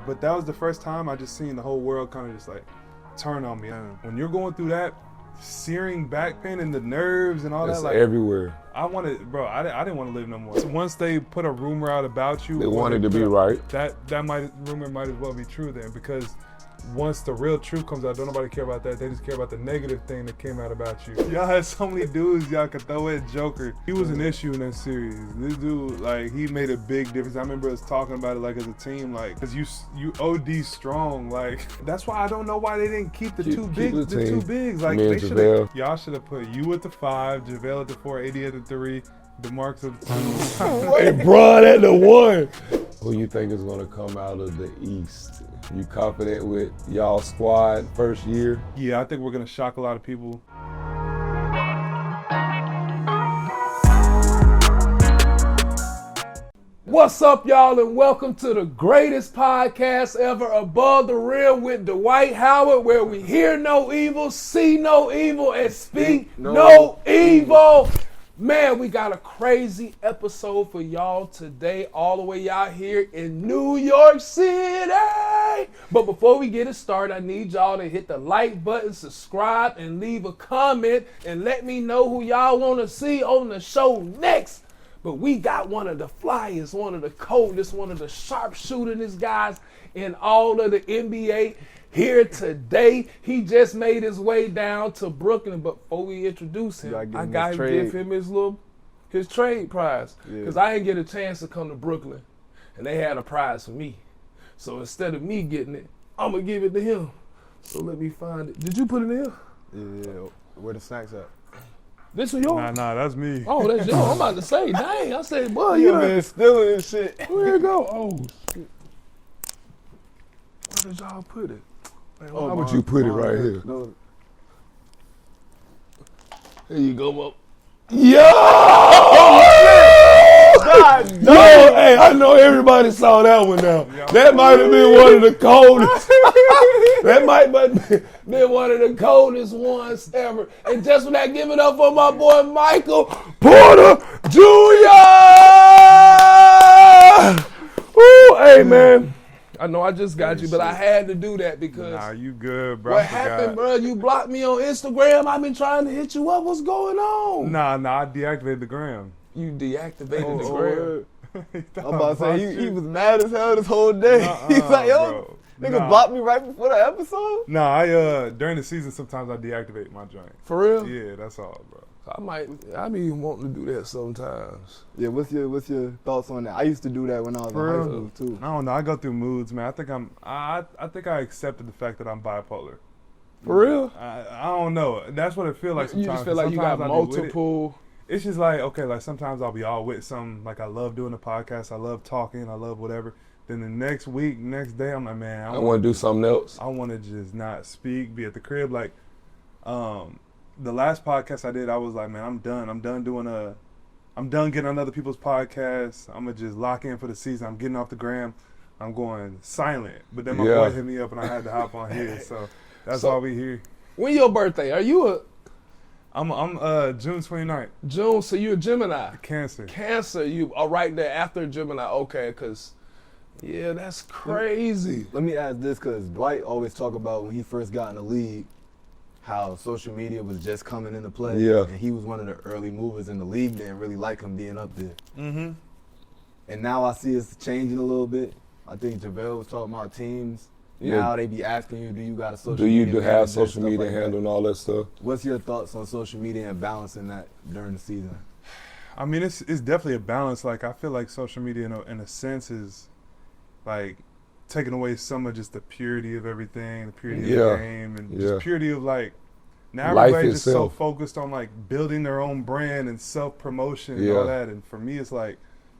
but that was the first time I just seen the whole world kind of just like turn on me. When you're going through that searing back pain and the nerves and all it's that, like everywhere. I didn't want to live no more. So once they put a rumor out about you, They wanted to be right. That rumor might as well be true then, because once the real truth comes out, don't nobody care about that. They just care about the negative thing that came out about you. Y'all had so many dudes y'all could throw at Joker. He was an issue in that series. This dude, like, he made a big difference. I remember us talking about it, like, as a team, like, cause you OD strong. Like, that's why I don't know why they didn't keep the two bigs. Like, they y'all should have put you at the 5, JaVale at the 4, AD at the 3, DeMarcus at the 2. Hey, bro, at the 1. Who you think is gonna come out of the East? You confident with y'all squad first year? Yeah, I think we're gonna shock a lot of people. What's up, y'all, and welcome to the greatest podcast ever, Above the Rim with Dwight Howard, where we hear no evil, see no evil, and speak no evil. Man, we got a crazy episode for y'all today, all the way out here in New York City. But before we get it started, I need y'all to hit the like button, subscribe, and leave a comment, and let me know who y'all want to see on the show next. But we got one of the flyest, one of the coldest, one of the sharpshootingest guys in all of the NBA here today. He just made his way down to Brooklyn, but before we introduce him, I gotta give him his trade prize. Because I didn't get a chance to come to Brooklyn, and they had a prize for me. So instead of me getting it, I'm gonna give it to him. So let me find it. Did you put it in? Yeah, where the snacks at? This is yours? Nah, that's me. Oh, that's yours. I'm about to say, dang. I said, boy, you been stealing this shit. Where it go? Oh, shit. Where did y'all put it? Man, why would you put it right here? No. Here you go, Mo. Yo! Yo, hey, I know everybody saw that one now. That might have been one of the coldest. That might have been one of the coldest ones ever. And just when I give it up for my boy Michael Porter Jr. Woo, hey, man. I know I just got you, but I had to do that because... Nah, you good, bro. What happened, bro? You blocked me on Instagram. I've been trying to hit you up. What's going on? Nah, I deactivated the gram. You deactivated the gram. I'm about to say, he was mad as hell this whole day. He's like, yo, nigga blocked me right before the episode? Nah, during the season, sometimes I deactivate my joint. For real? Yeah, that's all, bro. I be wanting to do that sometimes. Yeah, what's your thoughts on that? I used to do that when I was in high school too. I don't know. I go through moods, man. I think I accepted the fact that I'm bipolar. For real? I don't know. That's what it feels like sometimes. You just feel like you got multiple. It's just like, okay, like sometimes I'll be all with something. Like I love doing the podcast. I love talking. I love whatever. Then the next week, next day, I'm like, man, I want to do something else. I want to just not speak, be at the crib. Like, the last podcast I did, I was like, man, I'm done. I'm done getting on other people's podcasts. I'm going to just lock in for the season. I'm getting off the gram. I'm going silent. But then my boy hit me up and I had to hop on here. So that's why we here. When your birthday? Are you I'm June 29th. June, so you're a Gemini. Cancer. Cancer, you are right there after Gemini. Okay, because, yeah, that's crazy. Let me ask this, because Dwight always talk about when he first got in the league, how social media was just coming into play. Yeah. And he was one of the early movers in the league. Didn't really like him being up there. Mm-hmm. And now I see it's changing a little bit. I think JaVale was talking about teams. Yeah. Now they be asking you, do you got a social media? Do you have social media handle and all that stuff? What's your thoughts on social media and balancing that during the season? I mean, it's definitely a balance. Like, I feel like social media in a sense is like taking away some of just the purity of everything, the purity of the game, and just purity of like, now everybody's just so focused on like building their own brand and self-promotion and all that. And for me, it's like,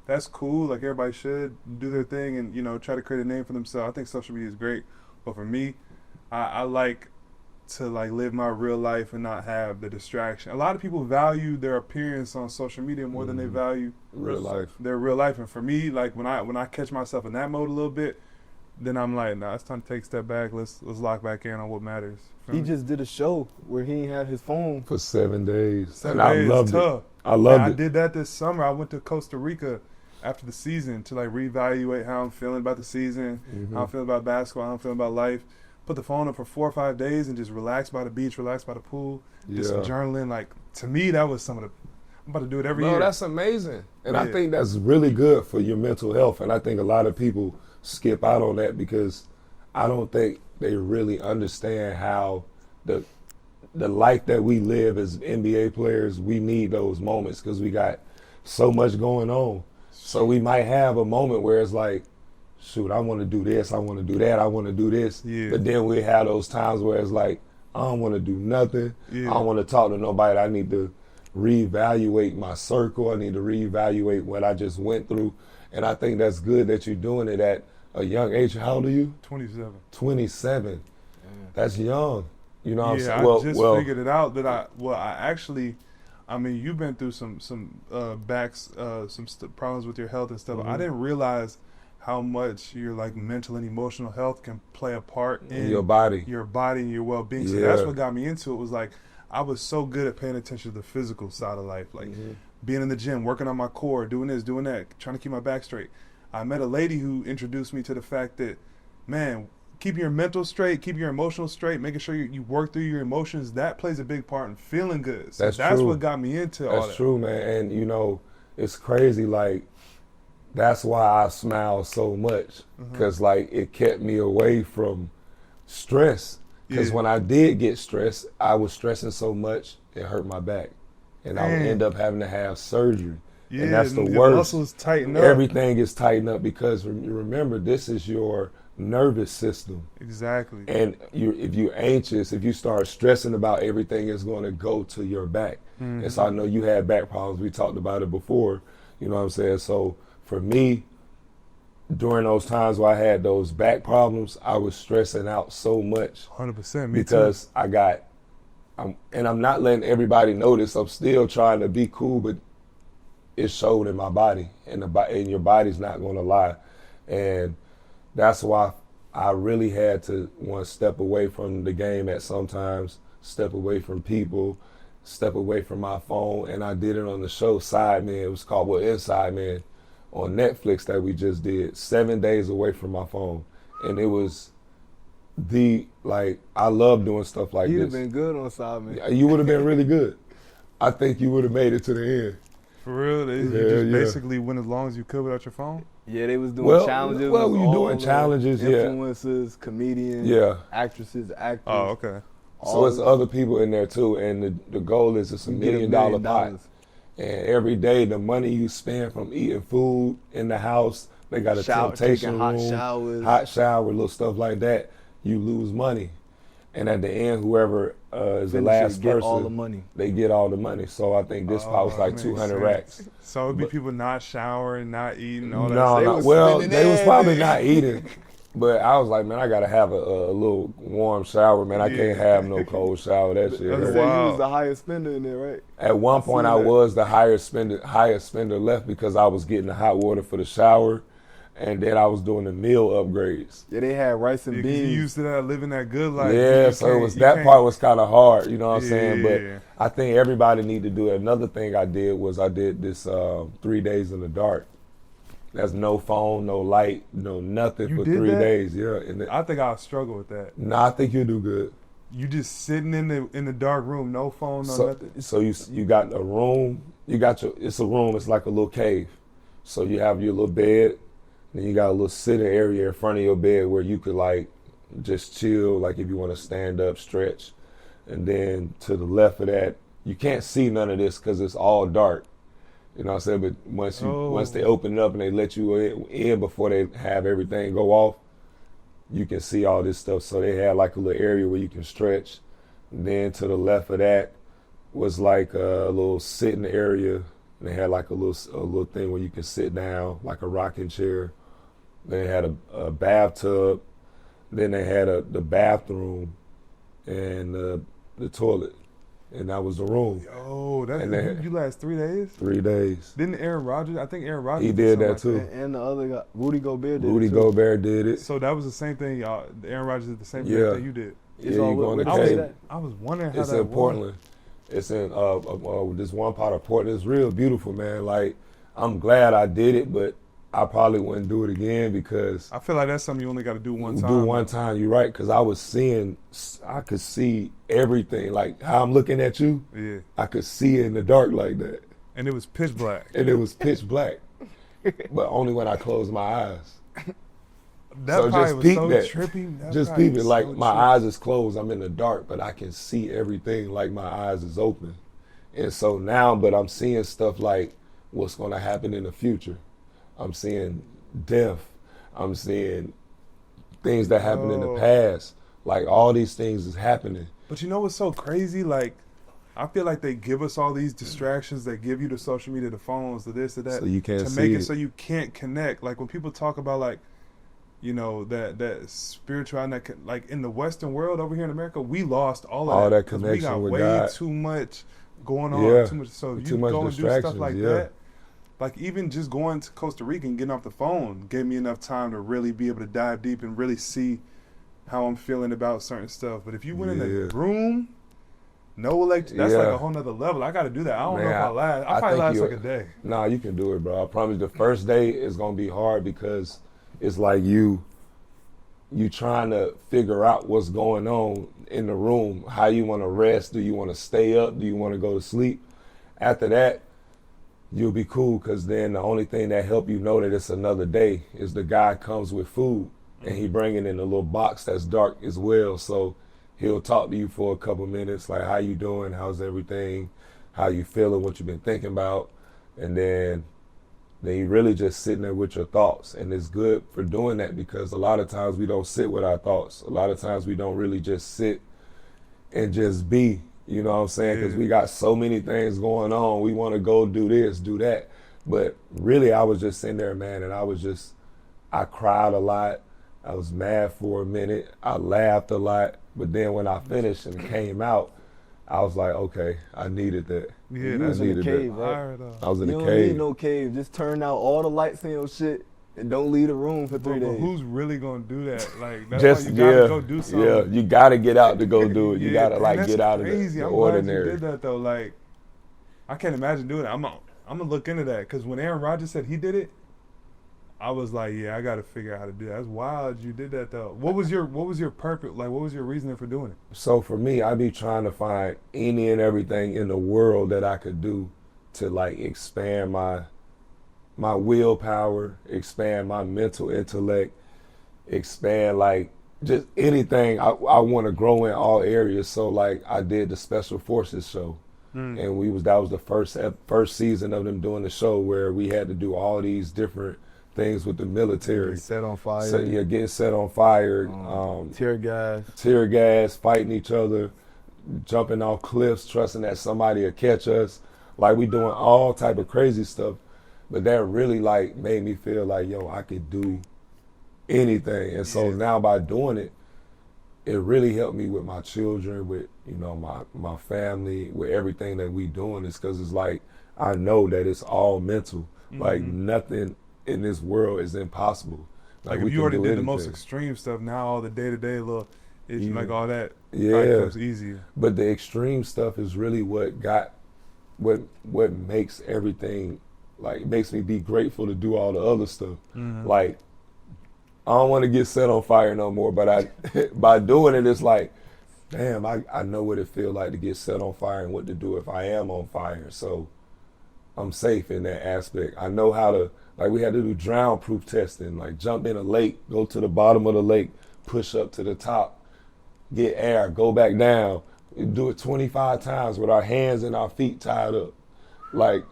that's cool. Like, everybody should do their thing and, you know, try to create a name for themselves. I think social media is great. But for me, I like to like live my real life and not have the distraction. A lot of people value their appearance on social media more than they value their real life. And for me, like when I catch myself in that mode a little bit, then I'm like, nah, it's time to take a step back. Let's lock back in on what matters. He just did a show where he ain't had his phone for 7 days. 7 days, I loved tough. it. I loved it. I did that this summer. I went to Costa Rica after the season to like reevaluate how I'm feeling about the season, how I'm feeling about basketball, how I'm feeling about life. Put the phone up for 4 or 5 days and just relax by the beach, relax by the pool, do some journaling. Like, to me, that was some of the, I'm about to do it every year. No, that's amazing. And I think that's really good for your mental health. And I think a lot of people skip out on that because I don't think they really understand how the life that we live as NBA players, we need those moments because we got so much going on. So we might have a moment where it's like, shoot, I want to do this, I want to do that, I want to do this. Yeah. But then we have those times where it's like, I don't want to do nothing. Yeah. I don't want to talk to nobody. I need to reevaluate my circle. I need to reevaluate what I just went through. And I think that's good that you're doing it at a young age. How old are you? 27. 27. Yeah. That's young. You know what I'm saying? I just figured it out that I mean, you've been through some problems with your health and stuff. I didn't realize how much your like mental and emotional health can play a part in your body and your well-being. So that's what got me into it. Was like I was so good at paying attention to the physical side of life, like being in the gym, working on my core, doing this, doing that, trying to keep my back straight. I met a lady who introduced me to the fact that, man, keeping your mental straight, keeping your emotional straight, making sure you work through your emotions, that plays a big part in feeling good. So that's what got me into all that. That's true, man. And, you know, it's crazy, like, that's why I smile so much, because, like, it kept me away from stress. Because when I did get stressed, I was stressing so much, it hurt my back. And I would end up having to have surgery. Yeah, and that's the worst. Muscles tighten up. Everything is tightened up because, remember, this is your nervous system. Exactly. And if you're anxious, if you start stressing about everything, it's going to go to your back. And so I know you had back problems. We talked about it before. You know what I'm saying? So for me, during those times where I had those back problems, I was stressing out so much. 100%. Me because too. I'm not letting everybody know this. I'm still trying to be cool, but it showed in my body, and your body's not going to lie. And that's why I really had to step away from the game at sometimes, step away from people, step away from my phone. And I did it on the show Side Man. It was called Inside Man on Netflix that we just did, 7 days away from my phone. And it was I love doing stuff like this. You'd have been good on Side Man. You would have been really good. I think you would have made it to the end. For real? You just basically went as long as you could without your phone? Yeah, they was doing challenges. Well, you doing challenges, influencers, comedians, actresses, actors. Oh, okay. So it's other people in there too, and the goal is it's $1 million pot. And every day, the money you spend from eating food in the house, they got a temptation room, hot shower, little stuff like that. You lose money, and at the end, whoever is the last person, all the money. They get all the money. So I think this pot was like 200 racks. So it'd be people not showering, not eating, all that. No, they was probably not eating. But I was like, man, I gotta have a little warm shower, man. I can't have no cold shower. That shit. You was the highest spender in there, right? At one point, I was the highest spender left because I was getting the hot water for the shower, and then I was doing the meal upgrades. Yeah, they had rice and beans. You used to that living that good life. Yeah, so part was kind of hard. You know what I'm saying? But I think everybody need to do it. Another thing I did was I did this 3 days in the dark. That's no phone, no light, no nothing for 3 days. Yeah, I think I'll struggle with that. No, I think you'll do good. You just sitting in the dark room, no phone, nothing. So you got a room. It's a room. It's like a little cave. So you have your little bed, then you got a little sitting area in front of your bed where you could like just chill, like if you want to stand up, stretch, and then to the left of that, you can't see none of this because it's all dark. You know what I'm saying? But once they open it up and they let you in before they have everything go off, you can see all this stuff. So they had like a little area where you can stretch. And then to the left of that was like a little sitting area. And they had like a little thing where you can sit down, like a rocking chair. They had a bathtub. Then they had the bathroom and the toilet. And that was the room. Oh, you last 3 days? 3 days. Didn't Aaron Rodgers? I think Aaron Rodgers. He did that too. And the other guy, Rudy Gobert did it. Rudy Gobert did it. So that was the same thing, y'all. Aaron Rodgers did the same thing that you did. Yeah, you going to cave. I was wondering how it's that in Portland. It's in this one part of Portland. It's real beautiful, man. Like I'm glad I did it, but I probably wouldn't do it again because I feel like that's something you only got to do one time. Do one time, you're right, because I could see everything. Like how I'm looking at you, Yeah. I could see it in the dark like that. And it was pitch black. And it was pitch black. But only when I closed my eyes. That So probably just was peep so that. trippy. That Just probably peep it, was like so my trippy. eyes is closed, I'm in the dark, but I can see everything like my eyes is open. And so now, but I'm seeing stuff like what's gonna happen in the future. I'm seeing death. I'm seeing things that happened in the past. Like all these things is happening. But you know what's so crazy? Like, I feel like they give us all these distractions. They give you the social media, the phones, the this, the that, So you can't to see make it. so you can't connect. Like when people talk about like, you know, that spiritual, like in the Western world over here in America, we lost all of All that 'cause we connection got with way God. too much going on. Yeah. Too much. So if Too you much go and do stuff distractions, like yeah. that. Like even just going to Costa Rica and getting off the phone gave me enough time to really be able to dive deep and really see how I'm feeling about certain stuff. But if you went in Yeah. the room, no electric, that's like a whole nother level. I got to do that. I don't know if I last. I probably think last you'll- like a day. Nah, you can do it, bro. I promise. The first day is gonna be hard because it's like you trying to figure out what's going on in the room. How you want to rest? Do you want to stay up? Do you want to go to sleep? After that, you'll be cool because then the only thing that help you know that it's another day is the guy comes with food and he bring it in a little box that's dark as well. So he'll talk to you for a couple minutes, like how you doing, how's everything, how you feeling, what you've been thinking about, and then you really just sitting there with your thoughts. And it's good for doing that because a lot of times we don't sit with our thoughts. A lot of times we don't really just sit and just be. You know what I'm saying? Because we got so many things going on. We want to go do this, do that. But really, I was just sitting there, man, and I cried a lot. I was mad for a minute. I laughed a lot. But then when I finished and came out, I was like, okay, I needed that. Yeah, You that's was in the needed cave, that. right? Fired up. I was in You the don't need cave. no cave. Just turn out all the lights in your shit and don't leave the room for 3 But days. who's really gonna do that? Like that's Just why you gotta yeah, go do something. yeah. You gotta get out to go do it. You Yeah, gotta and like that's get out of crazy. the I'm glad ordinary. you did that though. Like, I can't imagine doing it. I'm gonna look into that because when Aaron Rodgers said he did it, I was like, yeah, I got to figure out how to do that. That's wild. You did that though. What was your purpose? Like, what was your reasoning for doing it? So for me, I be trying to find any and everything in the world that I could do to like expand my willpower, expand my mental intellect, expand like just anything. I want to grow in all areas. So like I did the Special Forces show, and that was the first season of them doing the show where we had to do all these different things with the military. Set on fire. So, yeah, getting set on fire, Tear gas. fighting each other, jumping off cliffs, trusting that somebody will catch us. Like we doing all type of crazy stuff. But that really like made me feel like, yo, I could do anything. And so now by doing it, it really helped me with my children, with, you know, my family, with everything that we doing. Is because it's like, I know that it's all mental. Like nothing in this world is impossible. Like we if you can already do did the anything. most extreme stuff, now all the day-to-day little, Yeah. like all that, Yeah. comes easier. But the extreme stuff is really what makes everything, like, makes me be grateful to do all the other stuff. Like, I don't want to get set on fire no more, but by doing it, it's like, damn, I know what it feels like to get set on fire and what to do if I am on fire. So I'm safe in that aspect. I know how to, like, we had to do drown proof testing, like jump in a lake, go to the bottom of the lake, push up to the top, get air, go back down. We do it 25 times with our hands and our feet tied up. Like,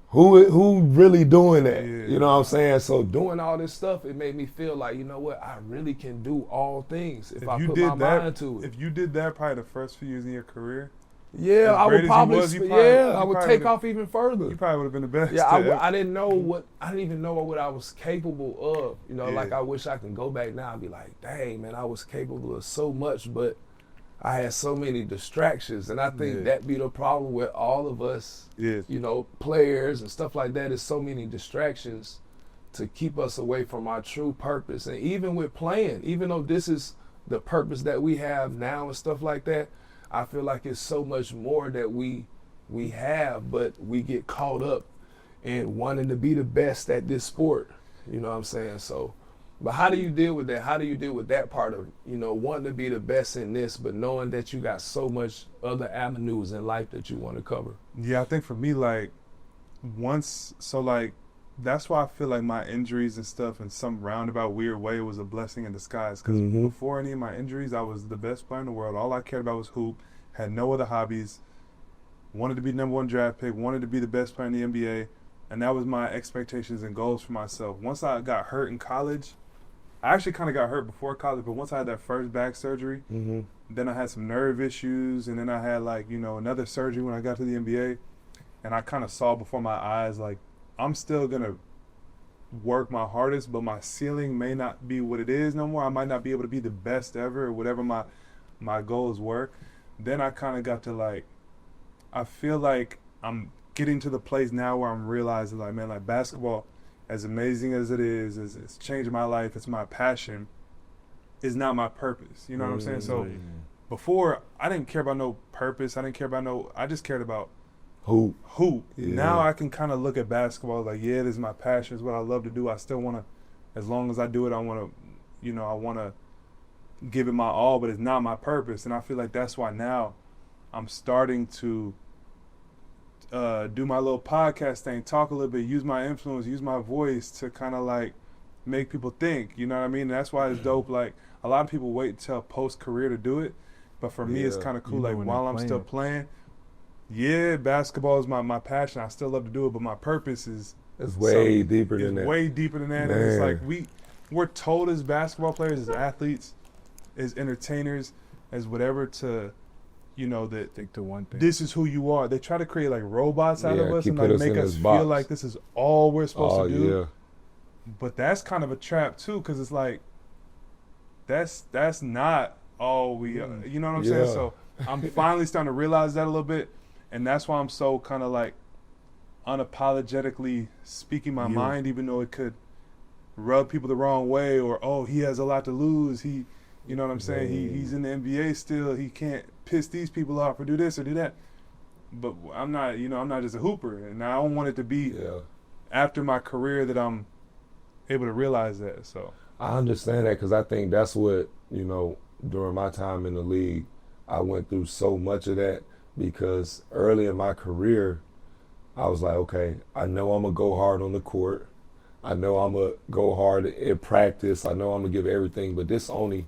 who really doing that? Yeah. You know what I'm saying? So doing all this stuff, it made me feel like, you know what, I really can do all things if I you put did my that, mind to it. if you did that probably the first few years in your career, Yeah, As I great would as he probably, was, you probably- yeah, you I would probably take would've- off even further. you probably would have been the best. Yeah, I didn't know I didn't even know what I was capable of. You know, like Yeah. I wish I can go back now and be like, dang, man, I was capable of so much, but I had so many distractions. And I think that be the problem with all of us, Yeah. you know, players and stuff like that, is so many distractions to keep us away from our true purpose. And even with playing, even though this is the purpose that we have now and stuff like that, I feel like it's so much more that we have, but we get caught up and wanting to be the best at this sport. You know what I'm saying? So, but how do you deal with that? How do you deal with that part of, wanting to be the best in this, but knowing that you got so much other avenues in life that you want to cover? Yeah, I think for me, like, that's why I feel like my injuries and stuff in some roundabout weird way was a blessing in disguise. Because before any of my injuries, I was the best player in the world. All I cared about was hoop, had no other hobbies, wanted to be #1 draft pick, wanted to be the best player in the NBA, and that was my expectations and goals for myself. Once I got hurt in college, I actually kind of got hurt before college, but once I had that first back surgery, then I had some nerve issues, and then I had another surgery when I got to the NBA, and I kind of saw before my eyes, like, I'm still going to work my hardest, but my ceiling may not be what it is no more. I might not be able to be the best ever or whatever my goals were. Then I kind of got to, I feel like I'm getting to the place now where I'm realizing, man, basketball, as amazing as it is, it's changed my life, it's my passion, is not my purpose. You know what I'm saying? So before, I didn't care about no purpose. I just cared about hoop. Yeah. Now I can kind of look at basketball like, yeah, this is my passion, it's what I love to do. I still want to, as long as I do it, I want to give it my all, but it's not my purpose. And I feel like that's why now I'm starting to do my little podcast thing, talk a little bit, use my influence, use my voice to kind of make people think, you know what I mean? And that's why it's dope. Like, a lot of people wait until post-career to do it, but for me it's kind of cool. While I'm still playing, basketball is my passion. I still love to do it, but my purpose is way deeper than that. Way deeper than that. And it's like we're told as basketball players, as athletes, as entertainers, as whatever to, that stick to one thing. This is who you are. They try to create robots out of us and make us feel like this is all we're supposed to do. Yeah. But that's kind of a trap too, because it's like that's not all we. You know what I'm saying? So I'm finally starting to realize that a little bit. And that's why I'm so kind of unapologetically speaking my mind, even though it could rub people the wrong way, or, he has a lot to lose. You know what I'm saying? He's in the NBA still. He can't piss these people off or do this or do that. But I'm not, I'm not just a hooper. And I don't want it to be after my career that I'm able to realize that. So I understand that, because I think that's what, during my time in the league, I went through so much of that. Because early in my career, I was like, okay, I know I'm going to go hard on the court. I know I'm going to go hard in practice. I know I'm going to give everything, but this only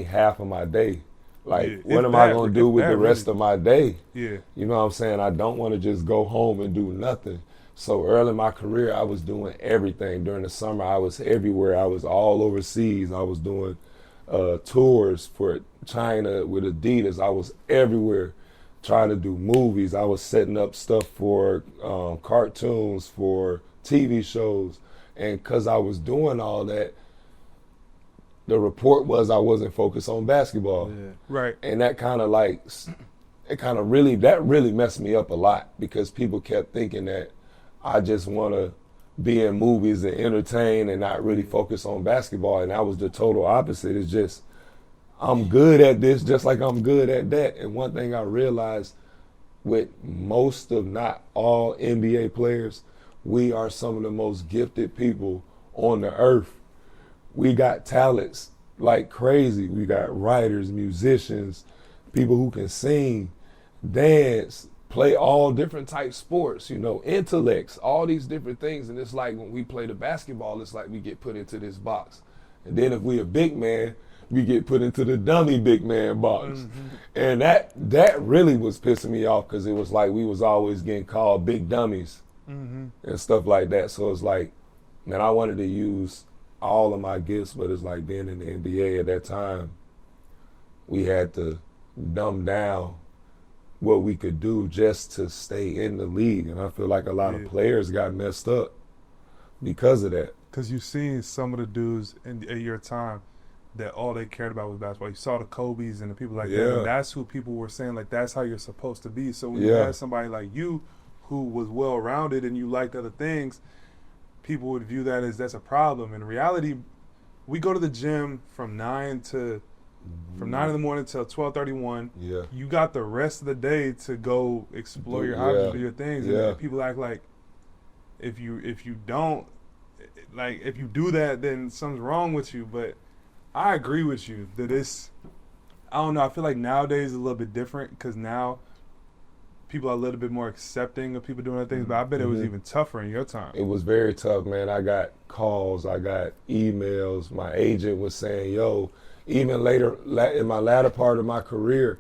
half of my day. What am I going to do with the rest of my day? Yeah. You know what I'm saying? I don't want to just go home and do nothing. So early in my career, I was doing everything. During the summer, I was everywhere. I was all overseas. I was doing tours for China with Adidas. I was everywhere trying to do movies. I was setting up stuff for cartoons, for TV shows. And because I was doing all that, the report was I wasn't focused on basketball. Yeah. Right. And that kind of really messed me up a lot, because people kept thinking that I just want to be in movies and entertain and not really focus on basketball. And that was the total opposite. It's just, I'm good at this just like I'm good at that. And one thing I realized with most of, not all NBA players, we are some of the most gifted people on the earth. We got talents like crazy. We got writers, musicians, people who can sing, dance, play all different type sports, intellects, all these different things. And it's like when we play the basketball, it's like we get put into this box. And then if we a big man, we get put into the dummy big man box. Mm-hmm. And that really was pissing me off, because it was like we was always getting called big dummies and stuff like that. So it's like, man, I wanted to use all of my gifts, but it's like being in the NBA at that time, we had to dumb down what we could do just to stay in the league. And I feel like a lot of players got messed up because of that. Because you've seen some of the dudes in your time that all they cared about was basketball. You saw the Kobe's and the people like that, and that's who people were saying, that's how you're supposed to be. So when you had somebody like you who was well-rounded and you liked other things, people would view that as that's a problem. In reality, we go to the gym from 9 in the morning till 12:31. Yeah. You got the rest of the day to go explore your hobbies, do your things. And people act like if you don't, like, if you do that, then something's wrong with you. But I agree with you that I don't know, I feel like nowadays is a little bit different because now people are a little bit more accepting of people doing other things, but I bet it was even tougher in your time. It was very tough, man. I got calls, I got emails. My agent was saying, yo, even later, in my latter part of my career,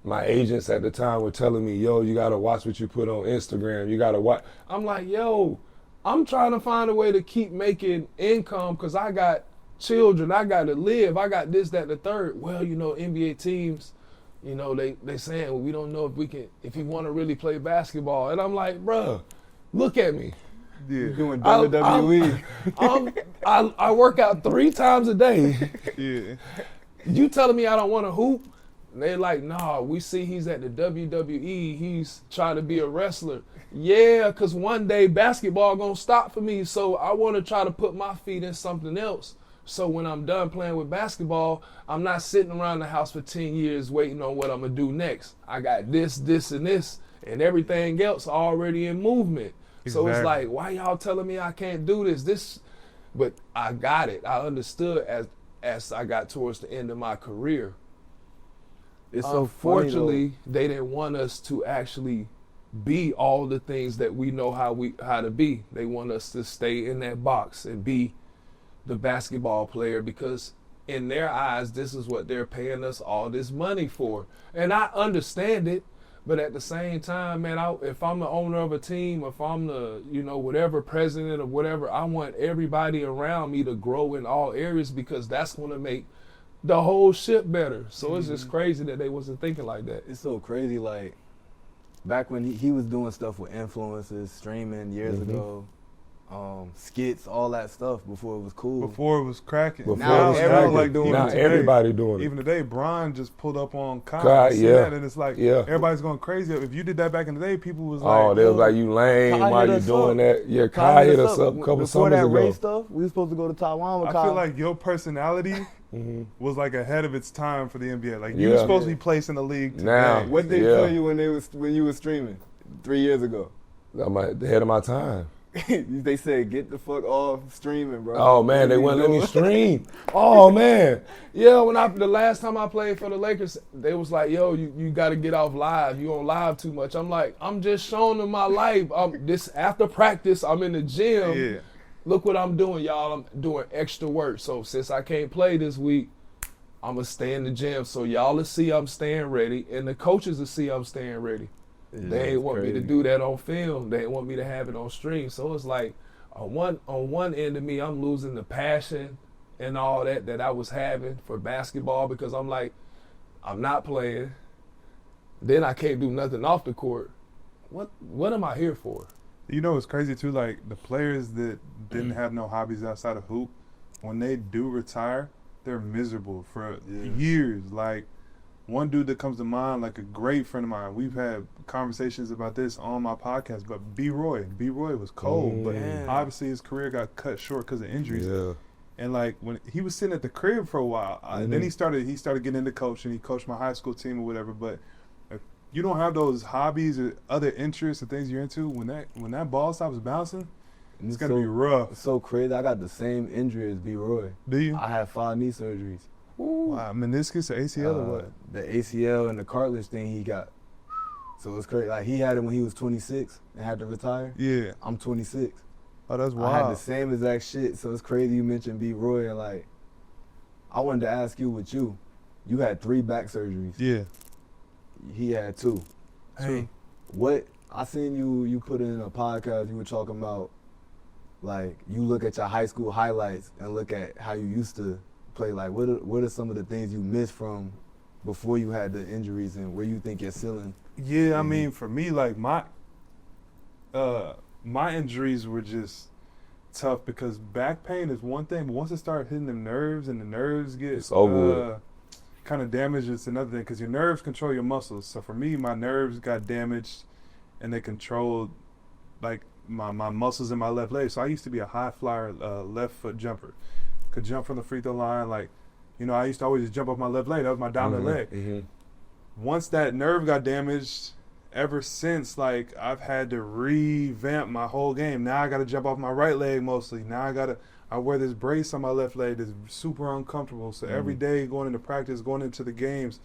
my agents at the time were telling me, yo, you got to watch what you put on Instagram. You got to watch. I'm like, yo, I'm trying to find a way to keep making income because I got children. I got to live. I got this, that, and the third. Well, you know, NBA teams, you know, they saying, well, we don't know if you want to really play basketball. And I'm like, bruh, look at me. Yeah. You're doing WWE. I work out 3 times a day. Yeah. You telling me I don't want to hoop? And they're like, nah, we see he's at the WWE. He's trying to be a wrestler. Yeah, because one day basketball going to stop for me. So I want to try to put my feet in something else. So when I'm done playing with basketball, I'm not sitting around the house for 10 years waiting on what I'm going to do next. I got this, and this, and everything else already in movement. Exactly. So it's like, why y'all telling me I can't do this? But I got it. I understood as I got towards the end of my career. It's so Unfortunately, they didn't want us to actually be all the things that we know how to be. They want us to stay in that box and be the basketball player because in their eyes, this is what they're paying us all this money for. And I understand it, but at the same time, man, if I'm the owner of a team, if I'm the, you know, whatever president or whatever, I want everybody around me to grow in all areas because that's going to make the whole ship better. So it's just crazy that they wasn't thinking like that. It's so crazy, like, back when he was doing stuff with influencers, streaming years ago, skits, all that stuff before it was cool. Before it was cracking. Now everybody doing it. Now everybody doing it. Even today, Bron just pulled up on Kai. Yeah. And it's like, everybody's going crazy. If you did that back in the day, people was like, oh, they was like, you lame, why you doing that? Yeah, Kai hit us up a couple summers ago. Before that race stuff, we were supposed to go to Taiwan with Kai. I feel like your personality was like ahead of its time for the NBA. Like, you were supposed to be placed in the league today. Now, what did they tell you when you were streaming 3 years ago? I'm ahead of my time. They said, get the fuck off streaming, bro. Oh, man, they wouldn't let me stream. Oh, man. Yeah, the last time I played for the Lakers, they was like, yo, you got to get off live. You on live too much. I'm like, I'm just showing them my life. After practice, I'm in the gym. Yeah. Look what I'm doing, y'all. I'm doing extra work. So since I can't play this week, I'm going to stay in the gym. So y'all will see I'm staying ready, and the coaches will see I'm staying ready. Yeah, they ain't want me to do that on film. They want me to have it on stream. So it's like on one end of me, I'm losing the passion and all that I was having for basketball because I'm like, I'm not playing. Then I can't do nothing off the court. What am I here for? You know what's crazy too? Like the players that didn't have no hobbies outside of hoop, when they do retire, they're miserable for years. Like one dude that comes to mind, like a great friend of mine, we've had conversations about this on my podcast, but B. Roy was cold, but obviously his career got cut short because of injuries. Yeah. And like when he was sitting at the crib for a while, then he started getting into coaching. He coached my high school team or whatever. But if you don't have those hobbies or other interests and things you're into, when that ball stops bouncing, it's gonna be rough. It's so crazy. I got the same injury as B. Roy. Do you? I had 5 knee surgeries. Wow, meniscus or ACL or what? The ACL and the cartilage thing he got. So it's crazy. Like he had it when he was 26 and had to retire. Yeah. I'm 26. Oh, that's wild. I had the same exact shit. So it's crazy you mentioned B. Roy. And like, I wanted to ask you with you. You had 3 back surgeries. Yeah. He had 2. Hey. What I seen you put in a podcast. You were talking about like you look at your high school highlights and look at how you used to play. Like what are some of the things you missed from before you had the injuries and where you think your ceiling? Yeah, I mean for me, like my injuries were just tough because back pain is one thing, but once it starts hitting the nerves and the nerves get kind of damaged, it's another thing because your nerves control your muscles. So for me, my nerves got damaged and they controlled like my muscles in my left leg. So I used to be a high flyer left foot jumper. Could jump from the free throw line. Like, you know, I used to always just jump off my left leg. That was my dominant leg. Mm-hmm. Once that nerve got damaged ever since, like, I've had to revamp my whole game. Now I got to jump off my right leg mostly. Now I wear this brace on my left leg that's super uncomfortable. So every day going into practice, going into the games,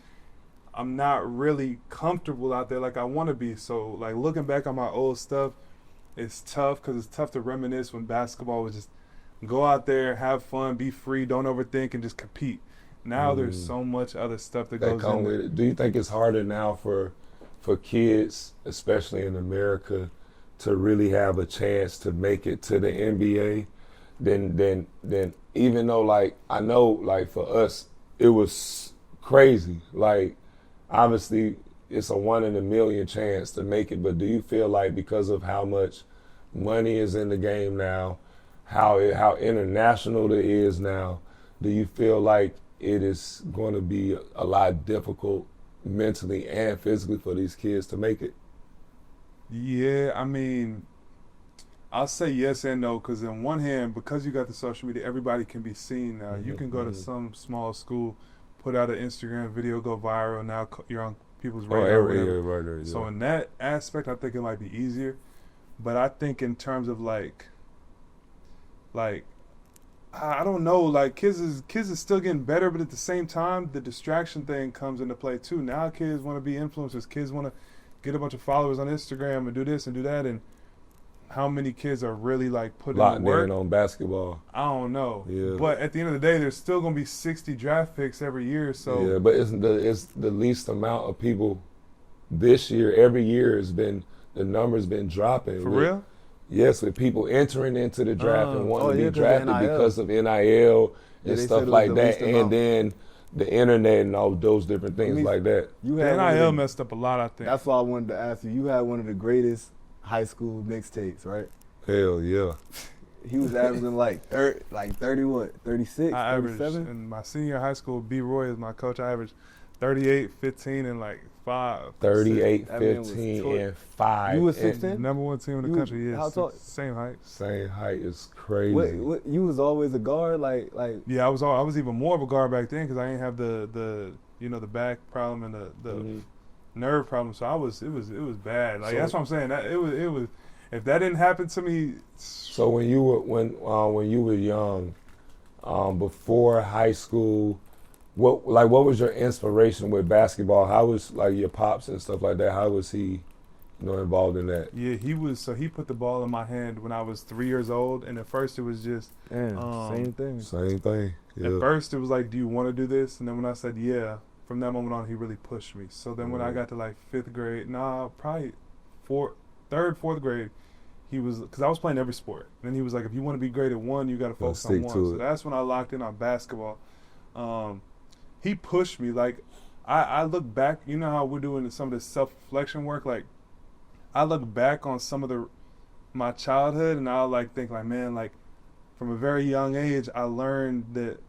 I'm not really comfortable out there like I want to be. So, like, looking back on my old stuff, it's tough because it's tough to reminisce when basketball was just go out there, have fun, be free, don't overthink, and just compete. Now there's so much other stuff that goes in with it. Do you think it's harder now for kids, especially in America, to really have a chance to make it to the NBA than even though, like, I know, like, for us it was crazy. Like, obviously it's a 1 in a million chance to make it, but do you feel like because of how much money is in the game now, how international it is now, do you feel like it is going to be a lot difficult mentally and physically for these kids to make it? Yeah, I mean, I'll say yes and no, because on one hand, because you got the social media, everybody can be seen now. You can go to some small school, put out an Instagram video, go viral, now you're on people's radar. Right. So in that aspect, I think it might be easier. But I think in terms of like I don't know, like kids is still getting better, but at the same time, the distraction thing comes into play too. Now kids want to be influencers. Kids want to get a bunch of followers on Instagram and do this and do that. And how many kids are really like putting in work? In on basketball. I don't know. Yeah. But at the end of the day, there's still gonna be 60 draft picks every year. So yeah, but it's the least amount of people this year. Every year the number's been dropping. For real? Yes, with people entering into the draft and wanting to be drafted NIL. because of NIL and stuff like that, and amount. Then the internet and all those different things like that. You the had NIL messed up a lot, I think. That's why I wanted to ask you. You had one of the greatest high school mixtapes, right? Hell yeah. He was averaging like 30 what? 36, I averaged 37? in my senior high school. B. Roy is my coach. I averaged 38, 15, and like 5. 38, That man was 15, short. and 5. You was And 6'10"? Number one team in the You- country. Yes, how tall- same height. Same height is crazy. What, you was always a guard, like Yeah, I was even more of a guard back then because I didn't have the the back problem and the nerve problem. So it was bad. Like, So- that's what I'm saying. That it was if that didn't happen to me. So when you were young, before high school, what was your inspiration with basketball? How was like your pops and stuff like that? How was he, involved in that? Yeah, he put the ball in my hand when I was 3 years old, and at first it was just same thing. Same thing. Yeah. at first it was like, do you want to do this? And then when I said yeah, from that moment on he really pushed me. So then when I got to like 5th grade, probably 3rd, 4th grade, he was, because I was playing every sport. And then he was like, if you want to be great at one, you got to focus on one. So that's when I locked in on basketball. He pushed me. Like, I look back, you know how we're doing some of this self-reflection work? Like, I look back on some of my childhood and I'll like think like, man, like from a very young age, I learned that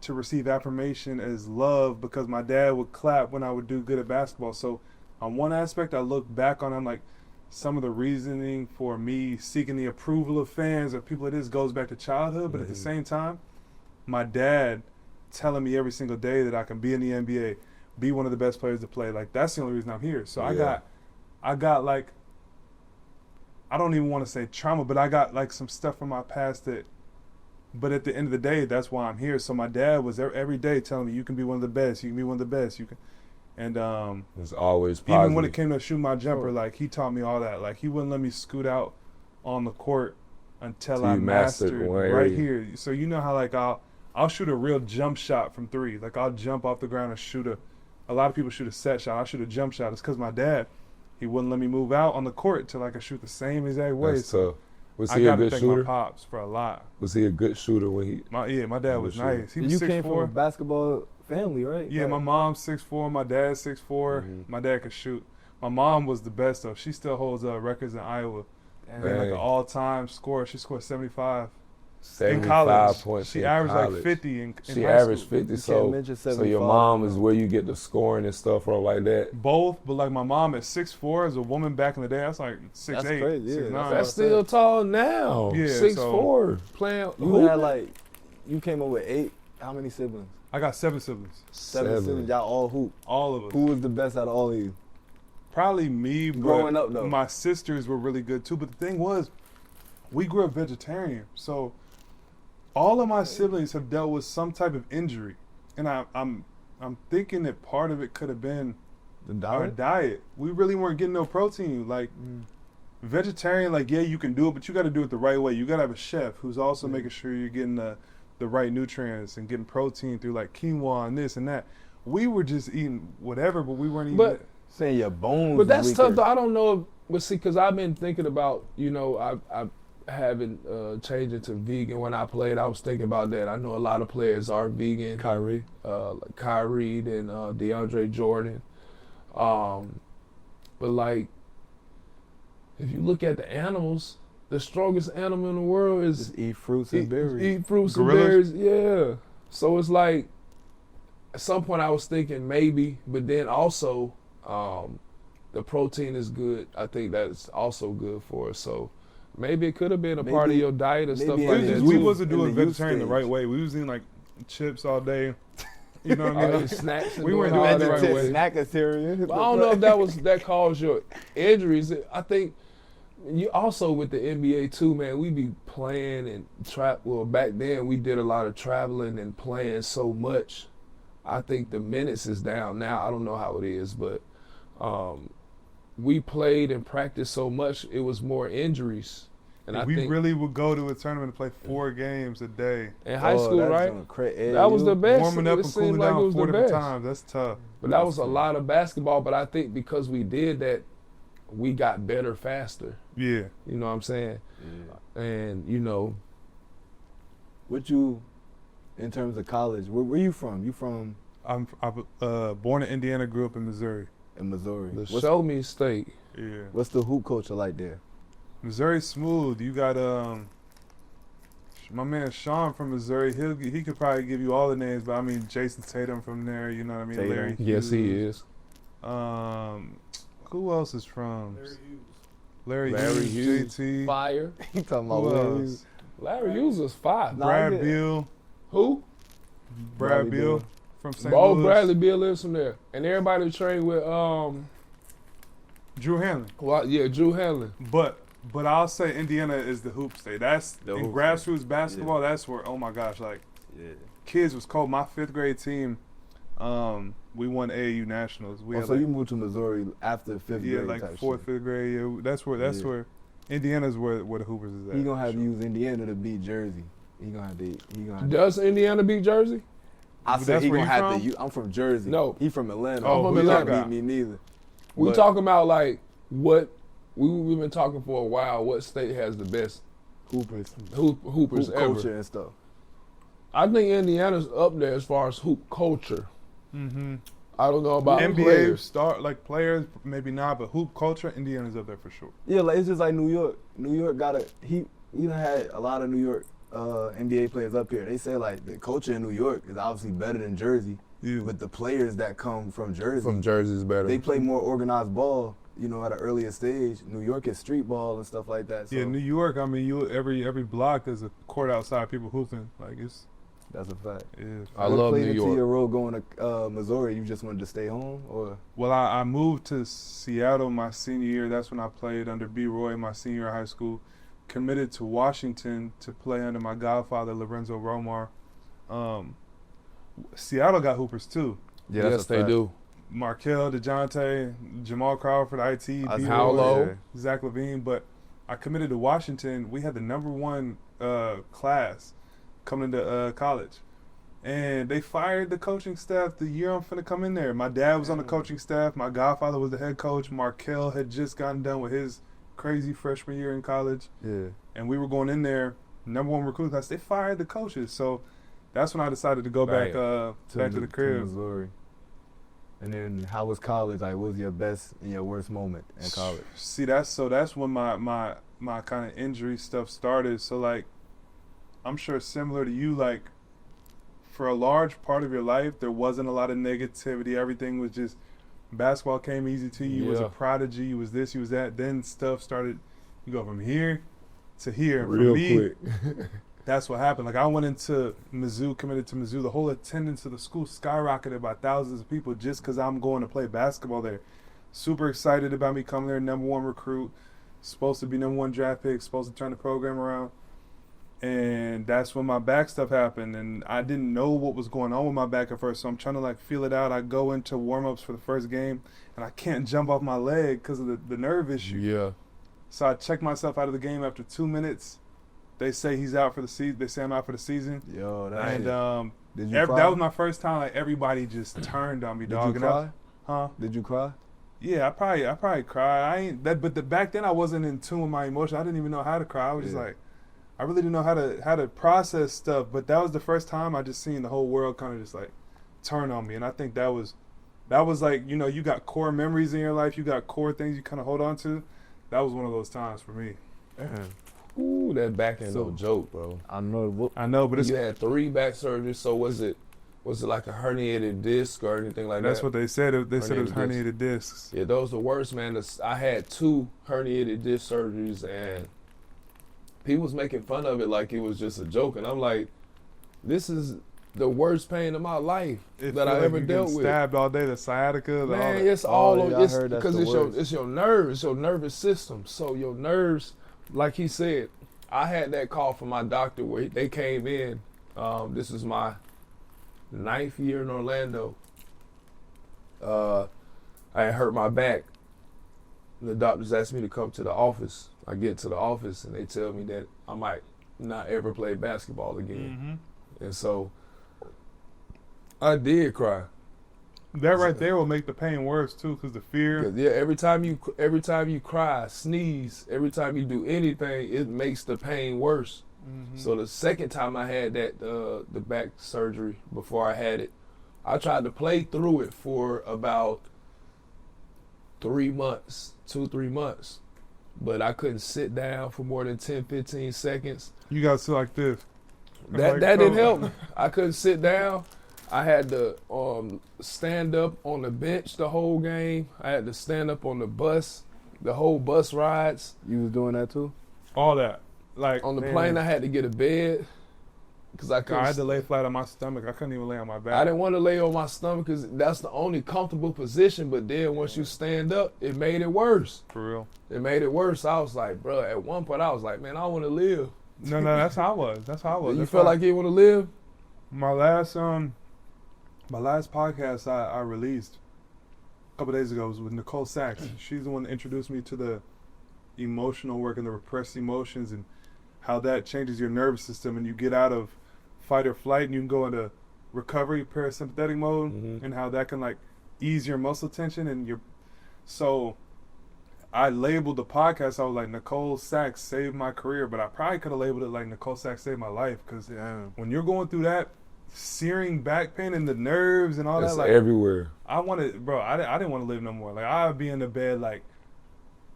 to receive affirmation as love because my dad would clap when I would do good at basketball. So on one aspect, I look back on, I'm like, some of the reasoning for me seeking the approval of fans or people like this goes back to childhood, but at the same time, my dad telling me every single day that I can be in the NBA, be one of the best players to play. Like, that's the only reason I'm here. So I got like, I don't even want to say trauma, but I got like some stuff from my past but at the end of the day, that's why I'm here. So my dad was there every day telling me, you can be one of the best, you can be one of the best, you can. And it's always positive. Even when it came to shoot my jumper, like he taught me all that. Like he wouldn't let me scoot out on the court until I mastered right here. So you know how like I'll shoot a real jump shot from 3. Like I'll jump off the ground and shoot a lot of people shoot a set shot. I shoot a jump shot. It's because my dad, he wouldn't let me move out on the court till I could shoot the same exact way. That's tough. Was I he a gotta good thank shooter? my pops for a lot. Was he a good shooter when he? My dad was nice. He was You 6'4". came from a basketball family, right? Yeah, my mom's 6'4", my dad's 6'4". My dad could shoot. My mom was the best though. She still holds records in Iowa. And like an all-time scorer. She scored 75. 75 in college. points. She in averaged college. like 50 in She high averaged school. 50. So your mom is where you get the scoring and stuff from like that. Both, but like my mom at 6'4", as a woman back in the day, that's like 6'8", That's crazy, yeah. 6'9". That's still tall now. Yeah, 6'4". Playing. You had like, you came up with 8. How many siblings? I got 7 siblings. 7 siblings. Y'all all hoop. All of us. Who was the best out of all of you? Probably me, but Growing up, though. my sisters were really good too. But the thing was, we grew up vegetarian, so all of my siblings have dealt with some type of injury, and I'm thinking that part of it could have been our diet. We really weren't getting no protein. Like vegetarian, like yeah, you can do it, but you got to do it the right way. You got to have a chef who's also making sure you're getting the right nutrients and getting protein through like quinoa and this and that. We were just eating whatever, but we weren't eating. Saying your bones. But that's weaker. tough though. I don't know. But see, because I've been thinking about, I haven't changed to vegan when I played. I was thinking about that. I know a lot of players are vegan. Kyrie. Like Kyrie and DeAndre Jordan. But like, if you look at the animals, the strongest animal in the world is Just eat fruits and berries. Eat fruits Gorillas? and berries, yeah. So it's like, at some point I was thinking maybe, but then also, the protein is good. I think that's also good for us. So maybe it could have been a part of your diet and stuff like that. We too. wasn't doing in the youth vegetarian the stage. right way. We was eating like chips all day. You know what I mean? Snacks and We weren't doing all doing that the right way. Snackatarian. But I don't know if that caused your injuries. I think you also with the NBA too, man. We be playing and well, back then we did a lot of traveling and playing so much. I think the minutes is down now. I don't know how it is, but we played and practiced so much, it was more injuries. And I we think really would go to a tournament and play 4 games a day. in high school, right? That That was the best. Warming up It and seemed cooling like it down was 4 the different best. times. That's tough. But that was a lot of basketball. But I think because we did that, we got better faster. Yeah. You know what I'm saying? Yeah. And What you, in terms of college, where you from? You from I'm born in Indiana, grew up in Missouri. in Missouri. the show me state. Yeah. What's the hoop culture like there? Missouri smooth. You got my man Sean from Missouri. He could probably give you all the names, but I mean Jason Tatum from there. You know what I mean? Tatum. Larry Hughes. Yes, he is. Who else is from? Larry Larry Hughes, JT. Fire. He talking Who about Larry else? Hughes. Larry Hughes was fire. Nah, Brad yeah. Beal. Who? Brad Bradley Beal Beal. from St. Oh, Louis. Bradley Beal lives from there. And everybody trained with Drew Hanlon. Drew Hanlon. But I'll say Indiana is the hoop state. That's The in hoop grassroots basketball. That's where, oh my gosh, like Yeah. kids was cold. My 5th grade team, we won AAU nationals. We had So like, you moved to Missouri after 5th yeah, grade like type 4th, shit. 5th grade. Yeah, that's where Indiana's where the Hoopers is at. He gonna have for to sure. use Indiana to beat Jersey. He gonna have to. Does Indiana beat Jersey? I But said that's he where gonna you have from? to. I'm from Jersey. No. He from Atlanta. Oh, I'm He from can't Atlanta. beat me neither. We But- talking about like what we've been talking for a while. What state has the best Hoopers, hoopers hoop ever? culture and stuff. I think Indiana's up there as far as hoop culture. Mm-hmm. I don't know about NBA players. players, maybe not, but hoop culture, Indiana's up there for sure. Yeah, like it's just like New York. New York he done had a lot of New York NBA players up here. They say like the culture in New York is obviously better than Jersey, Yeah. but the players that come from Jersey, Jersey is better. they play more organized ball. At an earlier stage. New York is street ball and stuff like that. So Yeah, New York. I mean, every block there's a court outside, people hooping. Like it's that's a fact. I What love played New into York. your role going to Missouri? You just wanted to stay home, or Well, I moved to Seattle my senior year. That's when I played under B. Roy my senior year of high school. Committed to Washington to play under my godfather, Lorenzo Romar. Seattle got hoopers too. yes, they do. Markel, DeJounte, Jamal Crawford, IT, B. Paolo. Roy, Zach LaVine. But I committed to Washington. We had the #1 class coming into college. And they fired the coaching staff the year I'm finna come in there. My dad was on the coaching staff. My godfather was the head coach. Markel had just gotten done with his crazy freshman year in college. yeah. And we were going in there, #1 recruit class. They fired the coaches. So that's when I decided to go back to the crib. Missouri. And then how was college? Like, what was your best and your worst moment in college? See, that's when my kind of injury stuff started. So like, I'm sure similar to you, like for a large part of your life, there wasn't a lot of negativity. Everything was just basketball came easy to you. You was a prodigy. You was this. You was that. Then stuff started. You go from here to here. And Real for me, quick. that's what happened. Like I went into Mizzou, committed to Mizzou. The whole attendance of the school skyrocketed by thousands of people just because I'm going to play basketball there. super excited about me coming there, #1 recruit, supposed to be #1 draft pick, supposed to turn the program around. And that's when my back stuff happened, and I didn't know what was going on with my back at first, so I'm trying to like feel it out. I go into warm-ups for the first game, and I can't jump off my leg because of the nerve issue. Yeah. So I check myself out of the game after 2 minutes. They say he's out for the season. They say I'm out for the season. Yo, Did you cry? That was my first time. Like everybody just turned on me, dog. Did you cry? Huh? Did you cry? Yeah, I probably cried. But back then I wasn't in tune with my emotions. I didn't even know how to cry. I was just like, I really didn't know how to process stuff. But that was the first time I just seen the whole world kind of just like turn on me. And I think that was like, you know, you got core memories in your life. You got core things you kind of hold on to. That was one of those times for me. Man. Ooh, that back end no joke, bro. I know, but it's you had 3 back surgeries. So was it like a herniated disc or anything like that? That's what they said. They said it was herniated discs. Yeah, those are the worst, man. I had 2 herniated disc surgeries, and people was making fun of it like it was just a joke, and I'm like, this is the worst pain of my life that I ever dealt with. Stabbed all day, the sciatica, man, it's all because it's your nerves, it's your nervous system. So your nerves, like he said, I had that call from my doctor where they came in. This is my 9th year in Orlando. I had hurt my back. The doctors asked me to come to the office. I get to the office and they tell me that I might not ever play basketball again. Mm-hmm. And so I did cry. That right there will make the pain worse too, because the fear. Yeah, every time you cry, sneeze, every time you do anything, it makes the pain worse. Mm-hmm. So the second time I had that the back surgery, before I had it, I tried to play through it for about 3 months, 2-3 months, but I couldn't sit down for more than 10-15 seconds. You got to sit like this. That didn't help me. I couldn't sit down. I had to stand up on the bench the whole game. I had to stand up on the bus, the whole bus rides. You was doing that too? All that. Like on the plane, I had to get a bed because I had to lay flat on my stomach. I couldn't even lay on my back. I didn't want to lay on my stomach because that's the only comfortable position. But then once you stand up, it made it worse. For real. It made it worse. I was like, bro, at one point I was like, man, I want to live. No, that's how I was. That's how I was. You felt like you want to live? My last podcast I released a couple days ago was with Nicole Sachs. She's the one that introduced me to the emotional work and the repressed emotions and how that changes your nervous system, and you get out of fight or flight and you can go into recovery, parasympathetic mode, and how that can like ease your muscle tension and your. So I labeled the podcast. I was like, Nicole Sachs saved my career, but I probably could have labeled it like Nicole Sachs saved my life, because when you're going through that searing back pain and the nerves and all it's that, like everywhere. I didn't want to live no more. Like I'd be in the bed like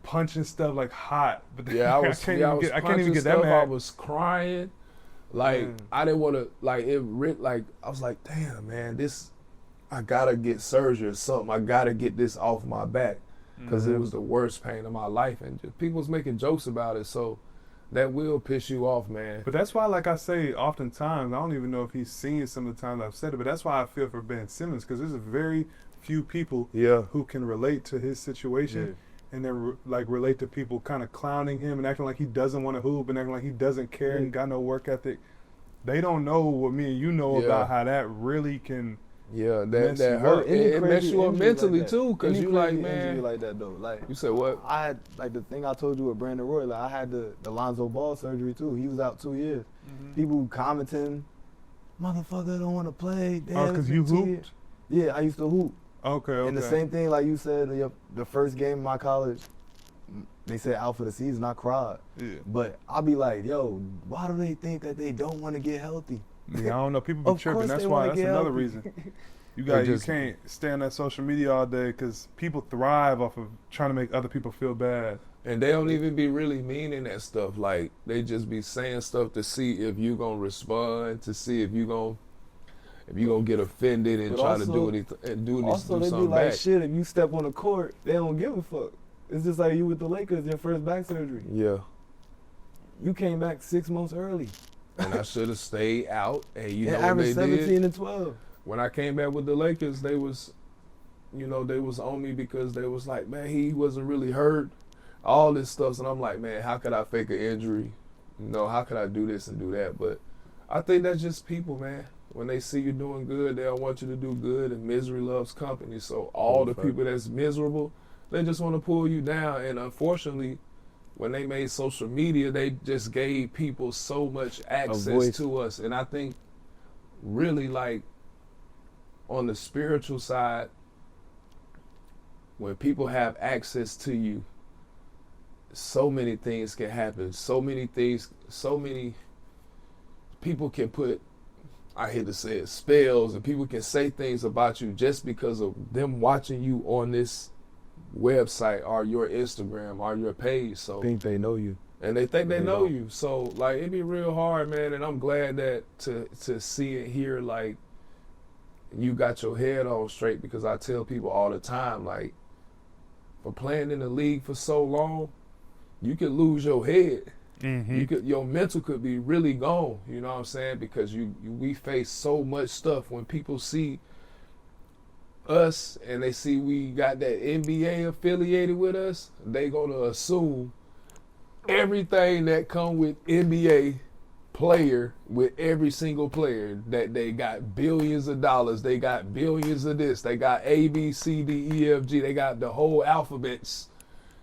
punching stuff like hot. But yeah, I can't even get that mad. I was crying. Like I didn't want to. Like I was like, damn, man, I gotta get surgery or something. I gotta get this off my back, because it was the worst pain of my life, and just, people was making jokes about it. So that will piss you off, man. But that's why, like I say, oftentimes, I don't even know if he's seen some of the times I've said it, but that's why I feel for Ben Simmons, because there's a very few people who can relate to his situation and then relate to people kind of clowning him and acting like he doesn't want to hoop and acting like he doesn't care and got no work ethic. They don't know what me and you know about how that really can. Yeah, that hurt. It messes you up mentally like too, because you like, man. Like that though. Like you said what? I had like the thing I told you with Brandon Roy. Like I had the Lonzo Ball surgery too. He was out 2 years. People commenting, motherfucker don't want to play. Oh, because you hooped? Yeah, I used to hoop. Okay. And the same thing, like you said, the first game in my college, they said out for the season. I cried. Yeah. But I'll be like, yo, why do they think that they don't want to get healthy? Yeah, I don't know. People be tripping. That's why. That's another reason. You can't stay on that social media all day, because people thrive off of trying to make other people feel bad. And they don't even be really meaning that stuff. Like they just be saying stuff to see if you gonna respond, to see if you gonna get offended and try to do anything and do also, they be like, back. Shit, if you step on the court, they don't give a fuck. It's just like you with the Lakers, your first back surgery. Yeah. You came back 6 months early. And I should have stayed out. And you know what they did? 17 and 12. When I came back with the Lakers, they was you know, they was on me because they was like, man, he wasn't really hurt, all this stuff. And I'm like, man, how could I fake an injury? You know, how could I do this and do that? But I think that's just people, man. When they see you doing good, they don't want you to do good, and misery loves company. So all the people that's miserable, they just want to pull you down. And unfortunately, when they made social media, they just gave people so much access to us. And I think really, like, on the spiritual side, when people have access to you, so many things can happen. So many people can put, I hate to say it, spells, and people can say things about you just because of them watching you on this website or your Instagram or your page. So think they know you. And they think they know you. So, like, it'd be real hard, man, and I'm glad that to see it here, like, you got your head on straight, because I tell people all the time, like, for playing in the league for so long, you could lose your head. Mm-hmm. Your mental could be really gone, you know what I'm saying? Because we face so much stuff. When people see us and they see we got that NBA affiliated with us, they gonna assume everything that come with NBA player, with every single player, that they got billions of dollars, they got billions of this, they got A, B, C, D, E, F, G, they got the whole alphabets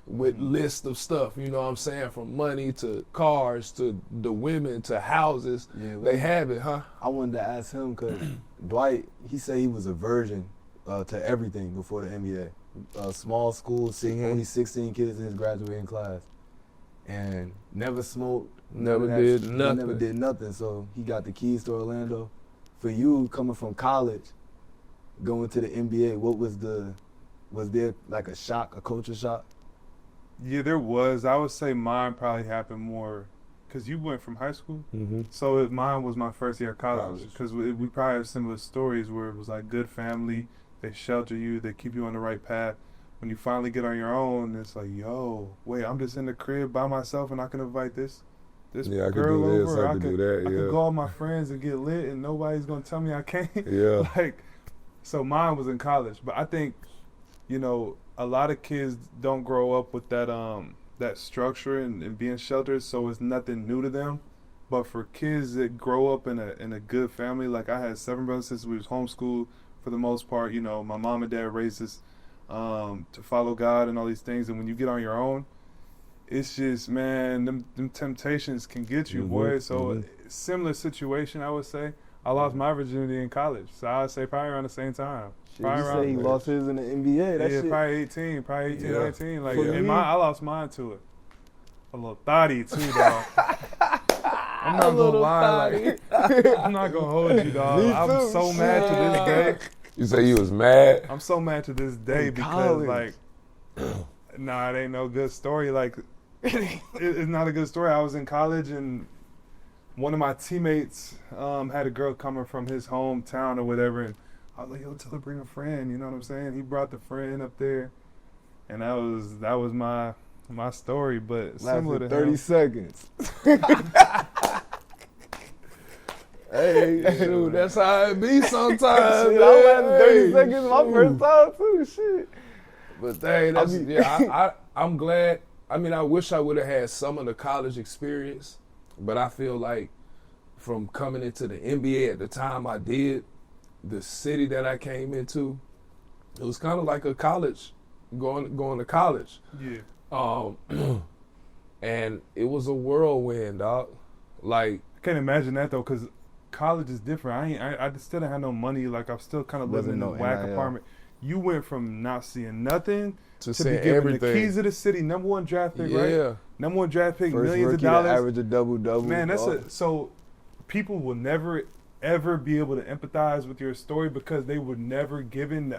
with list of stuff, you know what I'm saying, from money to cars to the women to houses. Yeah, they have it, huh? I wanted to ask him, because Dwight, he said he was a virgin to everything before the NBA. Small school, only 16 kids in his graduating class, and never smoked, never did nothing. So he got the keys to Orlando. For you, coming from college, going to the NBA, was there like a shock, a culture shock? Yeah, there was. I would say mine probably happened more because you went from high school. Mm-hmm. So mine was my first year of college, because we probably have similar stories where it was like good family, they shelter you, they keep you on the right path. When you finally get on your own, it's like, yo, wait, I'm just in the crib by myself and I can invite this girl over. I could go with my friends and get lit and nobody's going to tell me I can't. Yeah. Like, so mine was in college. But I think, you know, a lot of kids don't grow up with that structure and being sheltered, so it's nothing new to them. But for kids that grow up in a good family, like I had 7 brothers and sisters, we was homeschooled for the most part. You know, my mom and dad raised us to follow God and all these things. And when you get on your own, it's just, man, them temptations can get you, boy. So similar situation, I would say. I lost my virginity in college, so I would say probably around the same time. Shit, you say he lost his in the NBA. That shit. Probably 18, 19. Like, I lost mine to a little thotty too, dog. I'm not gonna lie, like, I'm not gonna hold you, dog. I'm so mad to this day. You say you was mad? I'm so mad to this day because, like, nah, it ain't no good story. Like, it's not a good story. I was in college and one of my teammates had a girl coming from his hometown or whatever, and I was like, yo, tell her bring a friend, you know what I'm saying? He brought the friend up there, and that was my story, but similar to 30 him. seconds. Hey, dude, that's how it be sometimes. Shit, I lasted 30 seconds my first time too, shit. But hey, I'm glad. I mean, I wish I would have had some of the college experience, but I feel like from coming into the NBA at the time I did, the city that I came into, it was kind of like a college, going to college. Yeah. And it was a whirlwind, dog. Like, I can't imagine that though, because college is different. I still didn't have no money. Like, I'm still kind of living in a whack apartment. You went from not seeing nothing to be given everything. The keys of the city, number 1 draft pick, right? Number 1 draft pick, first millions of dollars. Average a double-double. Man, so people will never ever be able to empathize with your story because they were never given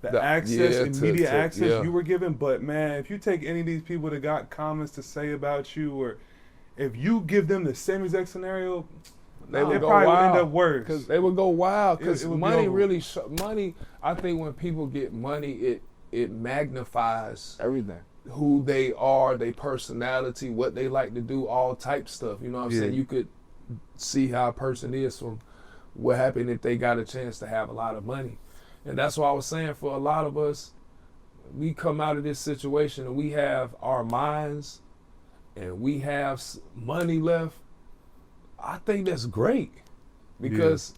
the access, immediate access you were given. But man, if you take any of these people that got comments to say about you, or if you give them the same exact scenario, they probably would end up worse. Because they would go wild. Because money money. I think when people get money, it magnifies everything. Who they are, their personality, what they like to do, all type stuff. You know what I'm saying? You could see how a person is from what happened if they got a chance to have a lot of money. And that's why I was saying, for a lot of us, we come out of this situation and we have our minds and we have money left. I think that's great because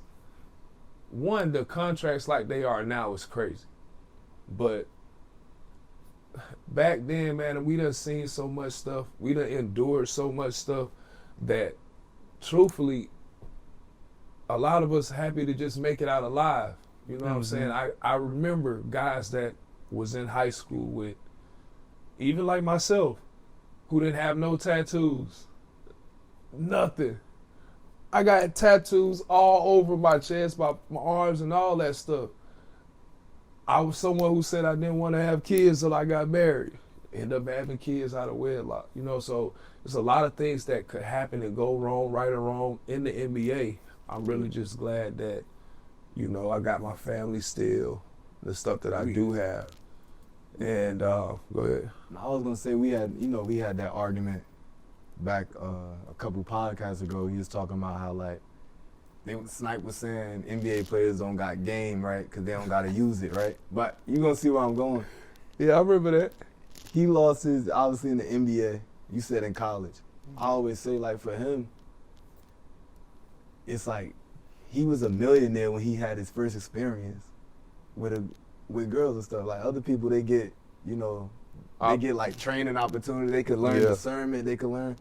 one, the contracts like they are now is crazy. But back then, man, we done seen so much stuff. We done endured so much stuff that truthfully, a lot of us happy to just make it out alive. You know what I'm saying? I remember guys that was in high school with, even like myself, who didn't have no tattoos, nothing. I got tattoos all over my chest, my arms and all that stuff. I was someone who said I didn't want to have kids till I got married. End up having kids out of wedlock. You know, so there's a lot of things that could happen and go wrong, right or wrong, in the NBA. I'm really just glad that, you know, I got my family still, the stuff that I do have. And go ahead. I was gonna say we had that argument back a couple podcasts ago. He was talking about how like Snipe was saying NBA players don't got game, right? Because they don't gotta use it, right? But you gonna see where I'm going. Yeah, I remember that. He lost his, obviously in the NBA. You said in college. I always say like for him, it's like he was a millionaire when he had his first experience with girls and stuff. Like other people, they get, you know, they get like training opportunity. They could learn discernment. They could learn.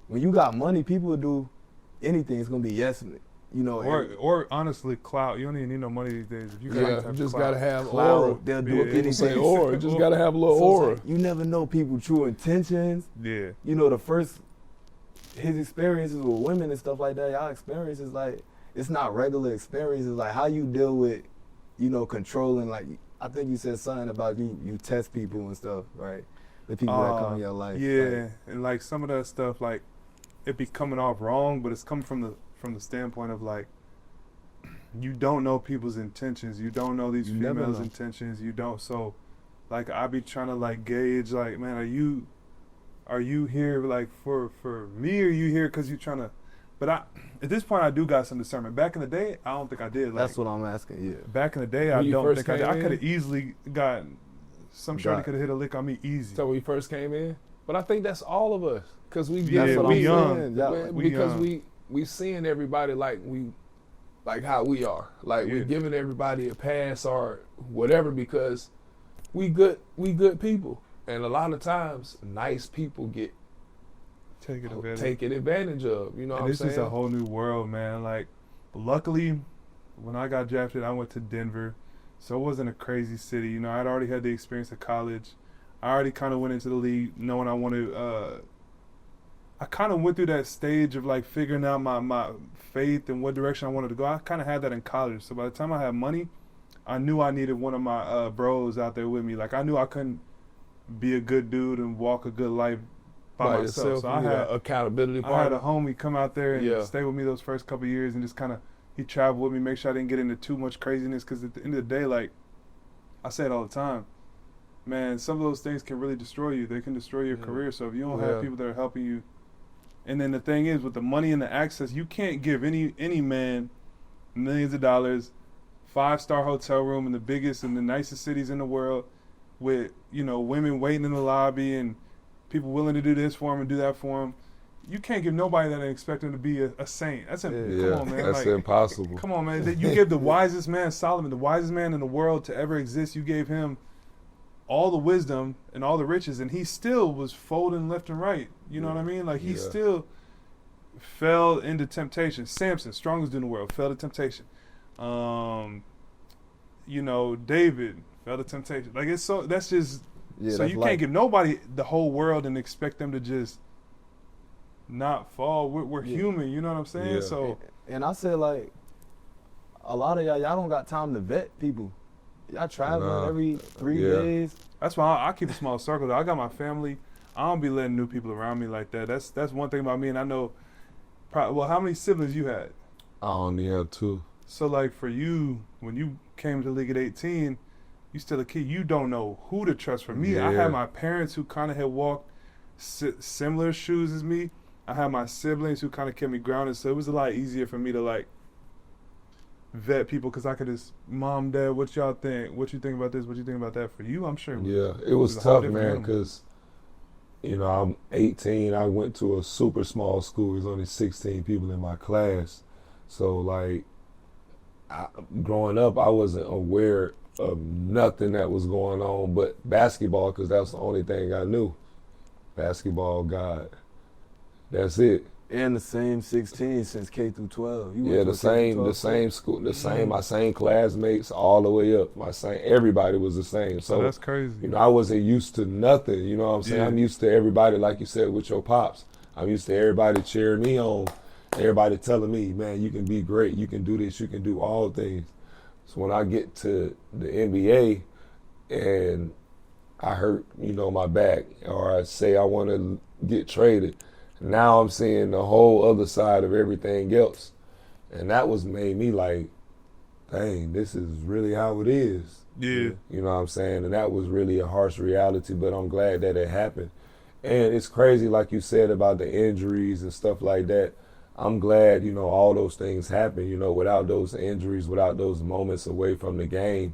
When you got money, people will do anything. It's gonna be yes, you know. Or honestly, clout. You don't even need no money these days. If you just gotta have clout. aura. They'll do anything. Say aura. Just gotta have a little aura. Like, you never know people's true intentions. Yeah. You know, his experiences with women and stuff like that. Y'all experiences like it's not regular experiences. Like how you deal with, you know, controlling. Like I think you said something about you test people and stuff, right? The people that come in your life. Yeah, like, and like some of that stuff, like it be coming off wrong, but it's coming from the standpoint of like you don't know people's intentions. You don't know these females' intentions. You don't. So like I be trying to like gauge like, man, are you here like for me, or are you here because you trying to? But at this point, I do got some discernment. Back in the day, I don't think I did. Like, that's what I'm asking. Yeah. Back in the day, I don't think I did. I could have easily got some shorty could have hit a lick on me easy. So when you first came in, but I think that's all of us because we young. Because we seeing everybody like how we are. Like we're giving everybody a pass or whatever because we good people. And a lot of times, nice people get taken advantage of. You know what I'm saying? This is a whole new world, man. Like, luckily, when I got drafted, I went to Denver, so it wasn't a crazy city. You know, I'd already had the experience of college. I already kind of went into the league knowing I wanted. I kind of went through that stage of like figuring out my faith and what direction I wanted to go. I kind of had that in college. So by the time I had money, I knew I needed one of my bros out there with me. Like I knew I couldn't be a good dude and walk a good life by myself. So I had accountability partner. I had a homie come out there and stay with me those first couple of years and just kind of, he traveled with me, make sure I didn't get into too much craziness because at the end of the day, like I say it all the time, man, some of those things can really destroy you. They can destroy your career. So if you don't have people that are helping you, and then the thing is with the money and the access, you can't give any man millions of dollars, 5-star hotel room in the biggest and the nicest cities in the world with, you know, women waiting in the lobby and people willing to do this for them and do that for them. You can't give nobody that and expect them to be a saint. Come on, man. That's impossible. Come on, man. You give the wisest man, Solomon, the wisest man in the world to ever exist, you gave him all the wisdom and all the riches, and he still was folding left and right. You know what I mean? Like, he still fell into temptation. Samson, strongest dude in the world, fell to temptation. You know, David fell to temptation. Like, it's so, that's just, so you can't give nobody the whole world and expect them to just not fall. We're human, you know what I'm saying? So, and I said, like, a lot of y'all don't got time to vet people. Y'all traveling every 3 days. That's why I keep a small circle. I got my family. I don't be letting new people around me like that. That's one thing about me. And I know, well, how many siblings you had? I only have 2. So, like, for you, when you came to the league at 18, you still a kid. You don't know who to trust. For me, I had my parents who kind of had walked similar shoes as me. I had my siblings who kind of kept me grounded. So it was a lot easier for me to, like, vet people because I could just, Mom, Dad, what y'all think? What you think about this? What you think about that? For you, I'm sure. It was tough, man, because, you know, I'm 18. I went to a super small school. There's only 16 people in my class. So, like, growing up, I wasn't aware of nothing that was going on but basketball because that's the only thing I knew. Basketball, God. That's it. And the same 16 since K through 12. The same school, my same classmates all the way up. Everybody was the same. So that's crazy. You know, I wasn't used to nothing. You know what I'm saying? Yeah. I'm used to everybody, like you said, with your pops. I'm used to everybody cheering me on. Everybody telling me, man, you can be great. You can do this. You can do all things. So when I get to the NBA and I hurt, you know, my back, or I say I want to get traded, now I'm seeing the whole other side of everything else. And that made me like, dang, this is really how it is. Yeah. You know what I'm saying? And that was really a harsh reality, but I'm glad that it happened. And it's crazy, like you said, about the injuries and stuff like that. I'm glad, you know, all those things happened, you know, without those injuries, without those moments away from the game,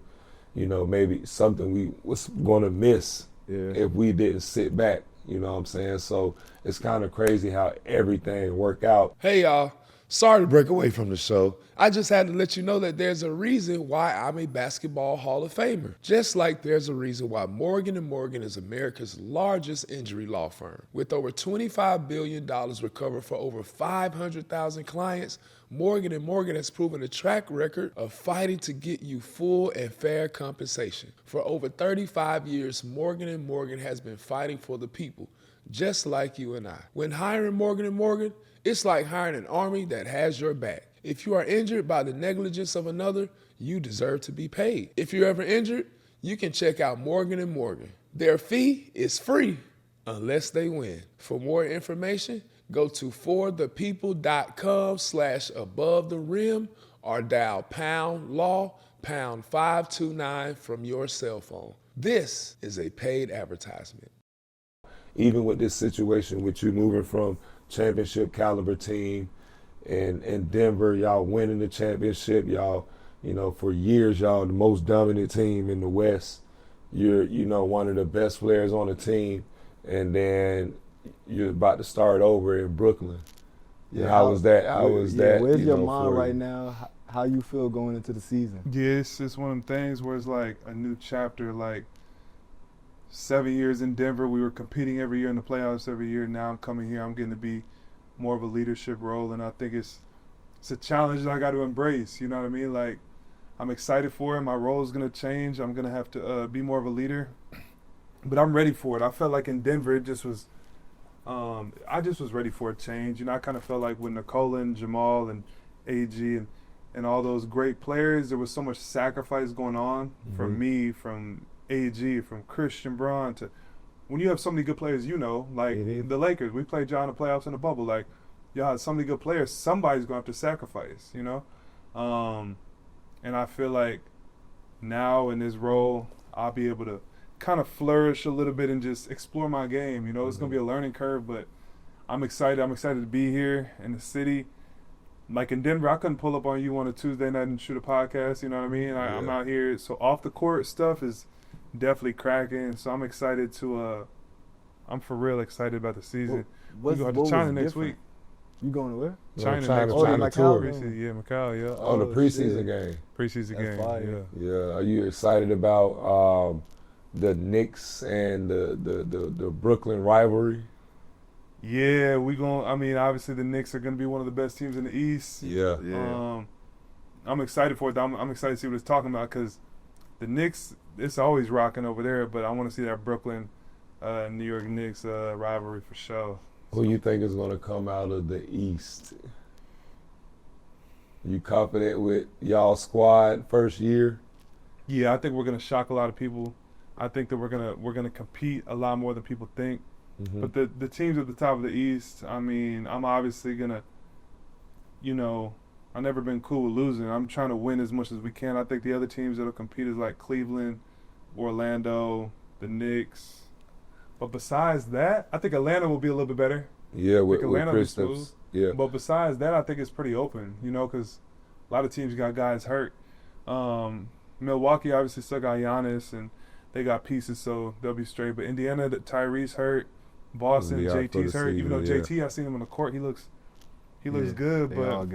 you know, maybe something we was going to miss if we didn't sit back. You know what I'm saying? So it's kind of crazy how everything worked out. Hey, y'all. Sorry to break away from the show. I just had to let you know that there's a reason why I'm a basketball Hall of Famer. Just like there's a reason why Morgan & Morgan is America's largest injury law firm. With over $25 billion recovered for over 500,000 clients, Morgan & Morgan has proven a track record of fighting to get you full and fair compensation. For over 35 years, Morgan & Morgan has been fighting for the people, just like you and I. When hiring Morgan & Morgan, it's like hiring an army that has your back. If you are injured by the negligence of another, you deserve to be paid. If you're ever injured, you can check out Morgan & Morgan. Their fee is free unless they win. For more information, go to forthepeople.com/above the rim or dial #law #529 from your cell phone. This is a paid advertisement. Even with this situation with you moving from championship caliber team and Denver, y'all winning the championship, y'all, you know, for years, y'all the most dominant team in the West. You're, you know, one of the best players on the team, and then you're about to start over in Brooklyn. Yeah, how was that? Where's your mind right now? How you feel going into the season? Yeah, it's just one of them things where it's like a new chapter. Like 7 years in Denver, we were competing every year in the playoffs every year. Now I'm coming here, I'm getting to be more of a leadership role, and I think it's a challenge that I got to embrace. You know what I mean? Like, I'm excited for it. My role is going to change. I'm going to have to be more of a leader, but I'm ready for it. I felt like in Denver, it just was. I just was ready for a change. You know, I kind of felt like with Nikola and Jamal and AG and all those great players, there was so much sacrifice going on from me, from AG, from Christian Braun, to when you have so many good players, you know, like the Lakers, we played John in the playoffs in the bubble. Like, y'all had so many good players, somebody's going to have to sacrifice, you know? And I feel like now in this role, I'll be able to kind of flourish a little bit and just explore my game. You know, it's going to be a learning curve, but I'm excited. I'm excited to be here in the city. Like in Denver, I couldn't pull up on you on a Tuesday night and shoot a podcast, you know what I mean? I'm out here. So off the court stuff is definitely cracking. So I'm excited to I'm for real excited about the season. We go to China next week. You going to where? China next week. Macau. Macau, yeah. Oh, the preseason game. Preseason game, fire. Yeah. Are you excited about the Knicks and the Brooklyn rivalry? Yeah, obviously the Knicks are going to be one of the best teams in the East. Yeah. I'm excited for it. I'm excited to see what it's talking about because the Knicks, it's always rocking over there, but I want to see that Brooklyn, New York Knicks rivalry for sure. Who you think is going to come out of the East? You confident with y'all squad first year? Yeah, I think we're going to shock a lot of people. I think that we're gonna compete a lot more than people think. But the teams at the top of the East, I mean, I'm obviously gonna, you know, I've never been cool with losing. I'm trying to win as much as we can. I think the other teams that'll compete is like Cleveland, Orlando, the Knicks. But besides that, I think Atlanta will be a little bit better. Yeah, with Atlanta Kristaps. Yeah. But besides that, I think it's pretty open, you know, because A lot of teams got guys hurt. Milwaukee obviously still got Giannis, and they got pieces, so they'll be straight. But Indiana, Tyrese hurt. Boston, JT's hurt. Even though JT, I seen him on the court, he looks good, but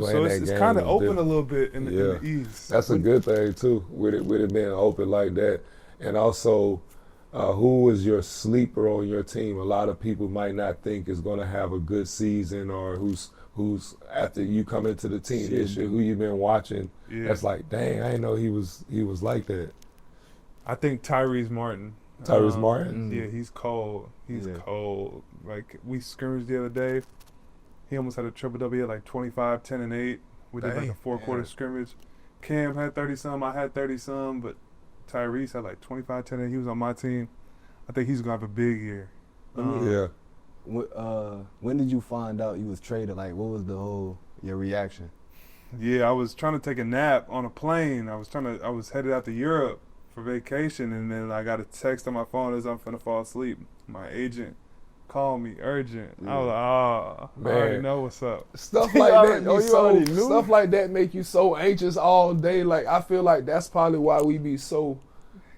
so it's kind of open a little bit in the East. That's a good thing too, with it being open like that. And also, who was your sleeper on your team? A lot of people might not think is going to have a good season, or who's after you come into the team this year, who you've been watching. Yeah. That's like, dang, I didn't know he was like that. I think Tyrese Martin. Tyrese Martin? Yeah, he's cold. He's cold. Like, we scrimmaged the other day. He almost had a triple-double. He had like 25, 10, and 8. We did like a 4-quarter scrimmage. Cam had 30-some. I had 30-some. But Tyrese had like 25, 10, and he was on my team. I think he's going to have a big year. When did you find out you was traded? Like, what was your reaction? Yeah, I was trying to take a nap on a plane. I was headed out to Europe for vacation, and then I got a text on my phone as I'm finna fall asleep. My agent called me urgent. I was like, I already know what's up. Stuff like that stuff like that make you so anxious all day. Like, I feel like that's probably why we be so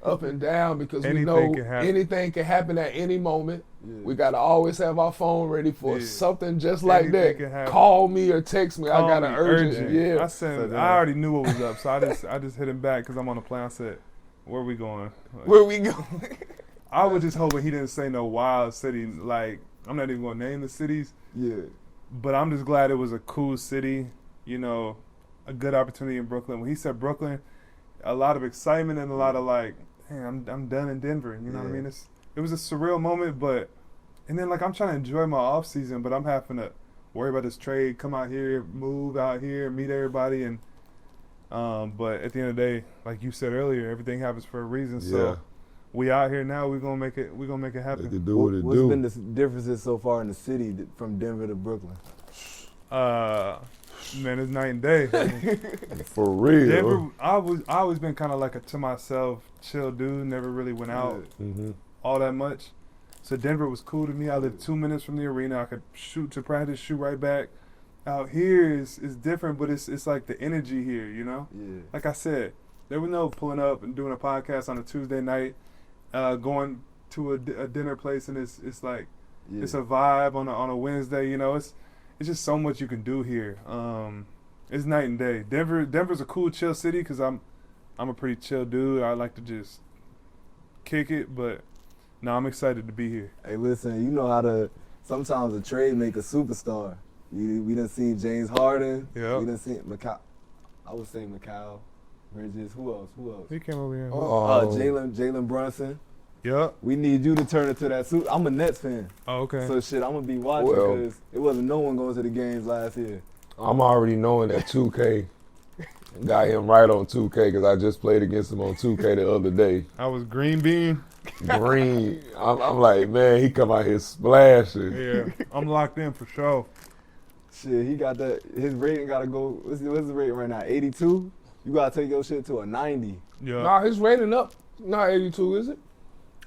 up and down, because we know anything can happen at any moment. Yeah. We gotta always have our phone ready for something just like that. Call me or text me. I got an urgent. Yeah. I already knew what was up, so I just hit him back because I'm on the plane. I said, where we going? Like, where we going? I was just hoping he didn't say no wild city. Like, I'm not even gonna name the cities. Yeah. But I'm just glad it was a cool city. You know, a good opportunity in Brooklyn. When he said Brooklyn, a lot of excitement and a lot of like, hey, I'm done in Denver. You know what I mean? It was a surreal moment, and then like I'm trying to enjoy my off season, but I'm having to worry about this trade, come out here, move out here, meet everybody, and but at the end of the day, like you said earlier, everything happens for a reason. So we out here now. We're gonna make it happen. They can do what it What's been the differences so far in the city from Denver to Brooklyn? Man, it's night and day. For real. Denver, I always been kind of like a to myself, chill dude. Never really went out all that much. So Denver was cool to me. I lived 2 minutes from the arena. I could shoot to practice, shoot right back. Out here is different, but it's like the energy here, you know? Yeah. Like I said, there was no pulling up and doing a podcast on a Tuesday night, going to a dinner place, and it's like it's a vibe on a Wednesday, you know? It's just so much you can do here. It's night and day. Denver's a cool, chill city because I'm a pretty chill dude. I like to just kick it, but no, I'm excited to be here. Hey, listen, you know how sometimes a trade make a superstar. We done seen James Harden. Yeah. We done seen Macau. I would say Macau, Bridges. Who else? He came over here. Jalen Brunson. Yeah. We need you to turn into that suit. I'm a Nets fan. Oh, okay. So shit, I'm gonna be watching because it wasn't no one going to the games last year. I'm already knowing that 2K got him right on 2K because I just played against him on 2K the other day. I was green bean. Green. I'm like, man, he come out here splashing. Yeah, I'm locked in for sure. Shit, he got that. His rating got to go. What's his rating right now? 82? You got to take your shit to a 90. Yeah. Nah, his rating up. Not 82, is it?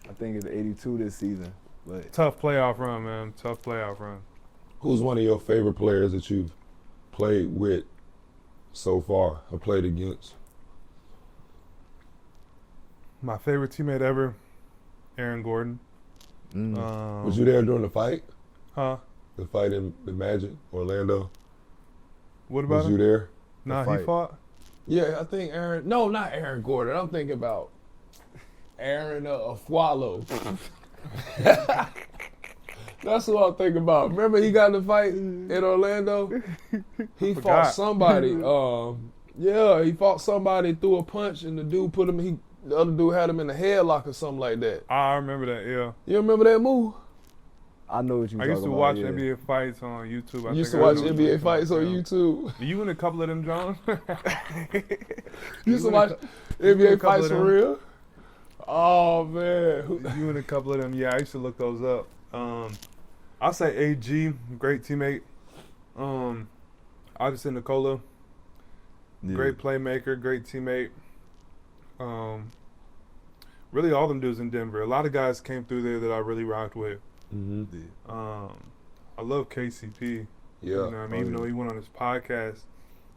I think it's 82 this season. But tough playoff run, man. Tough playoff run. Who's one of your favorite players that you've played with so far or played against? My favorite teammate ever, Aaron Gordon. Was you there during the fight? Huh? The fight in Magic, Orlando? What about Was him? you there? Nah, he fought? Yeah, I think Aaron. No, not Aaron Gordon. I'm thinking about Aaron Afwalo. That's what I'm thinking about. Remember he got in the fight in Orlando? He fought somebody. He fought somebody, threw a punch, and the dude the other dude had him in the headlock or something like that. I remember that, yeah. You remember that move? I know what you're talking about. I used to watch NBA fights on YouTube. I used to watch NBA fights on YouTube. You in a couple of them, John? You used to watch NBA fights for real? Oh, man. You in a couple of them. Yeah, I used to look those up. I'll say AG, great teammate. Obviously Nikola, great playmaker, great teammate. Really all them dudes in Denver. A lot of guys came through there that I really rocked with. I love KCP. Yeah. You know what I mean? Even though he went on his podcast,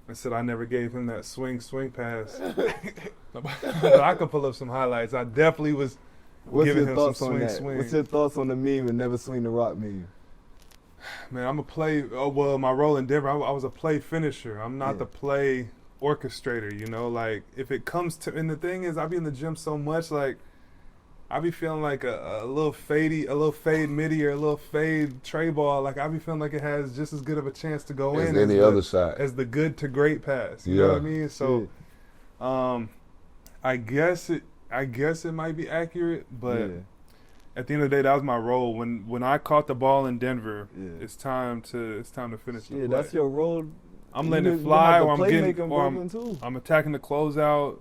I said I never gave him that swing pass. But I could pull up some highlights. I definitely was giving him some swing. What's your thoughts on the meme and never swing the rock meme? Man, I'm a play. Oh well, my role in Denver, I was a play finisher. I'm not the play orchestrator. You know, like if it comes to, and the thing is, I be in the gym so much, like I be feeling like a little fade midi or a little fade tray ball. Like I be feeling like it has just as good of a chance to go in as any other shot, as the good to great pass. You know what I mean? So, I guess it might be accurate, but. At the end of the day, that was my role. When I caught the ball in Denver, it's time to finish the play. That's your role. I'm letting it fly, or I'm attacking the closeout.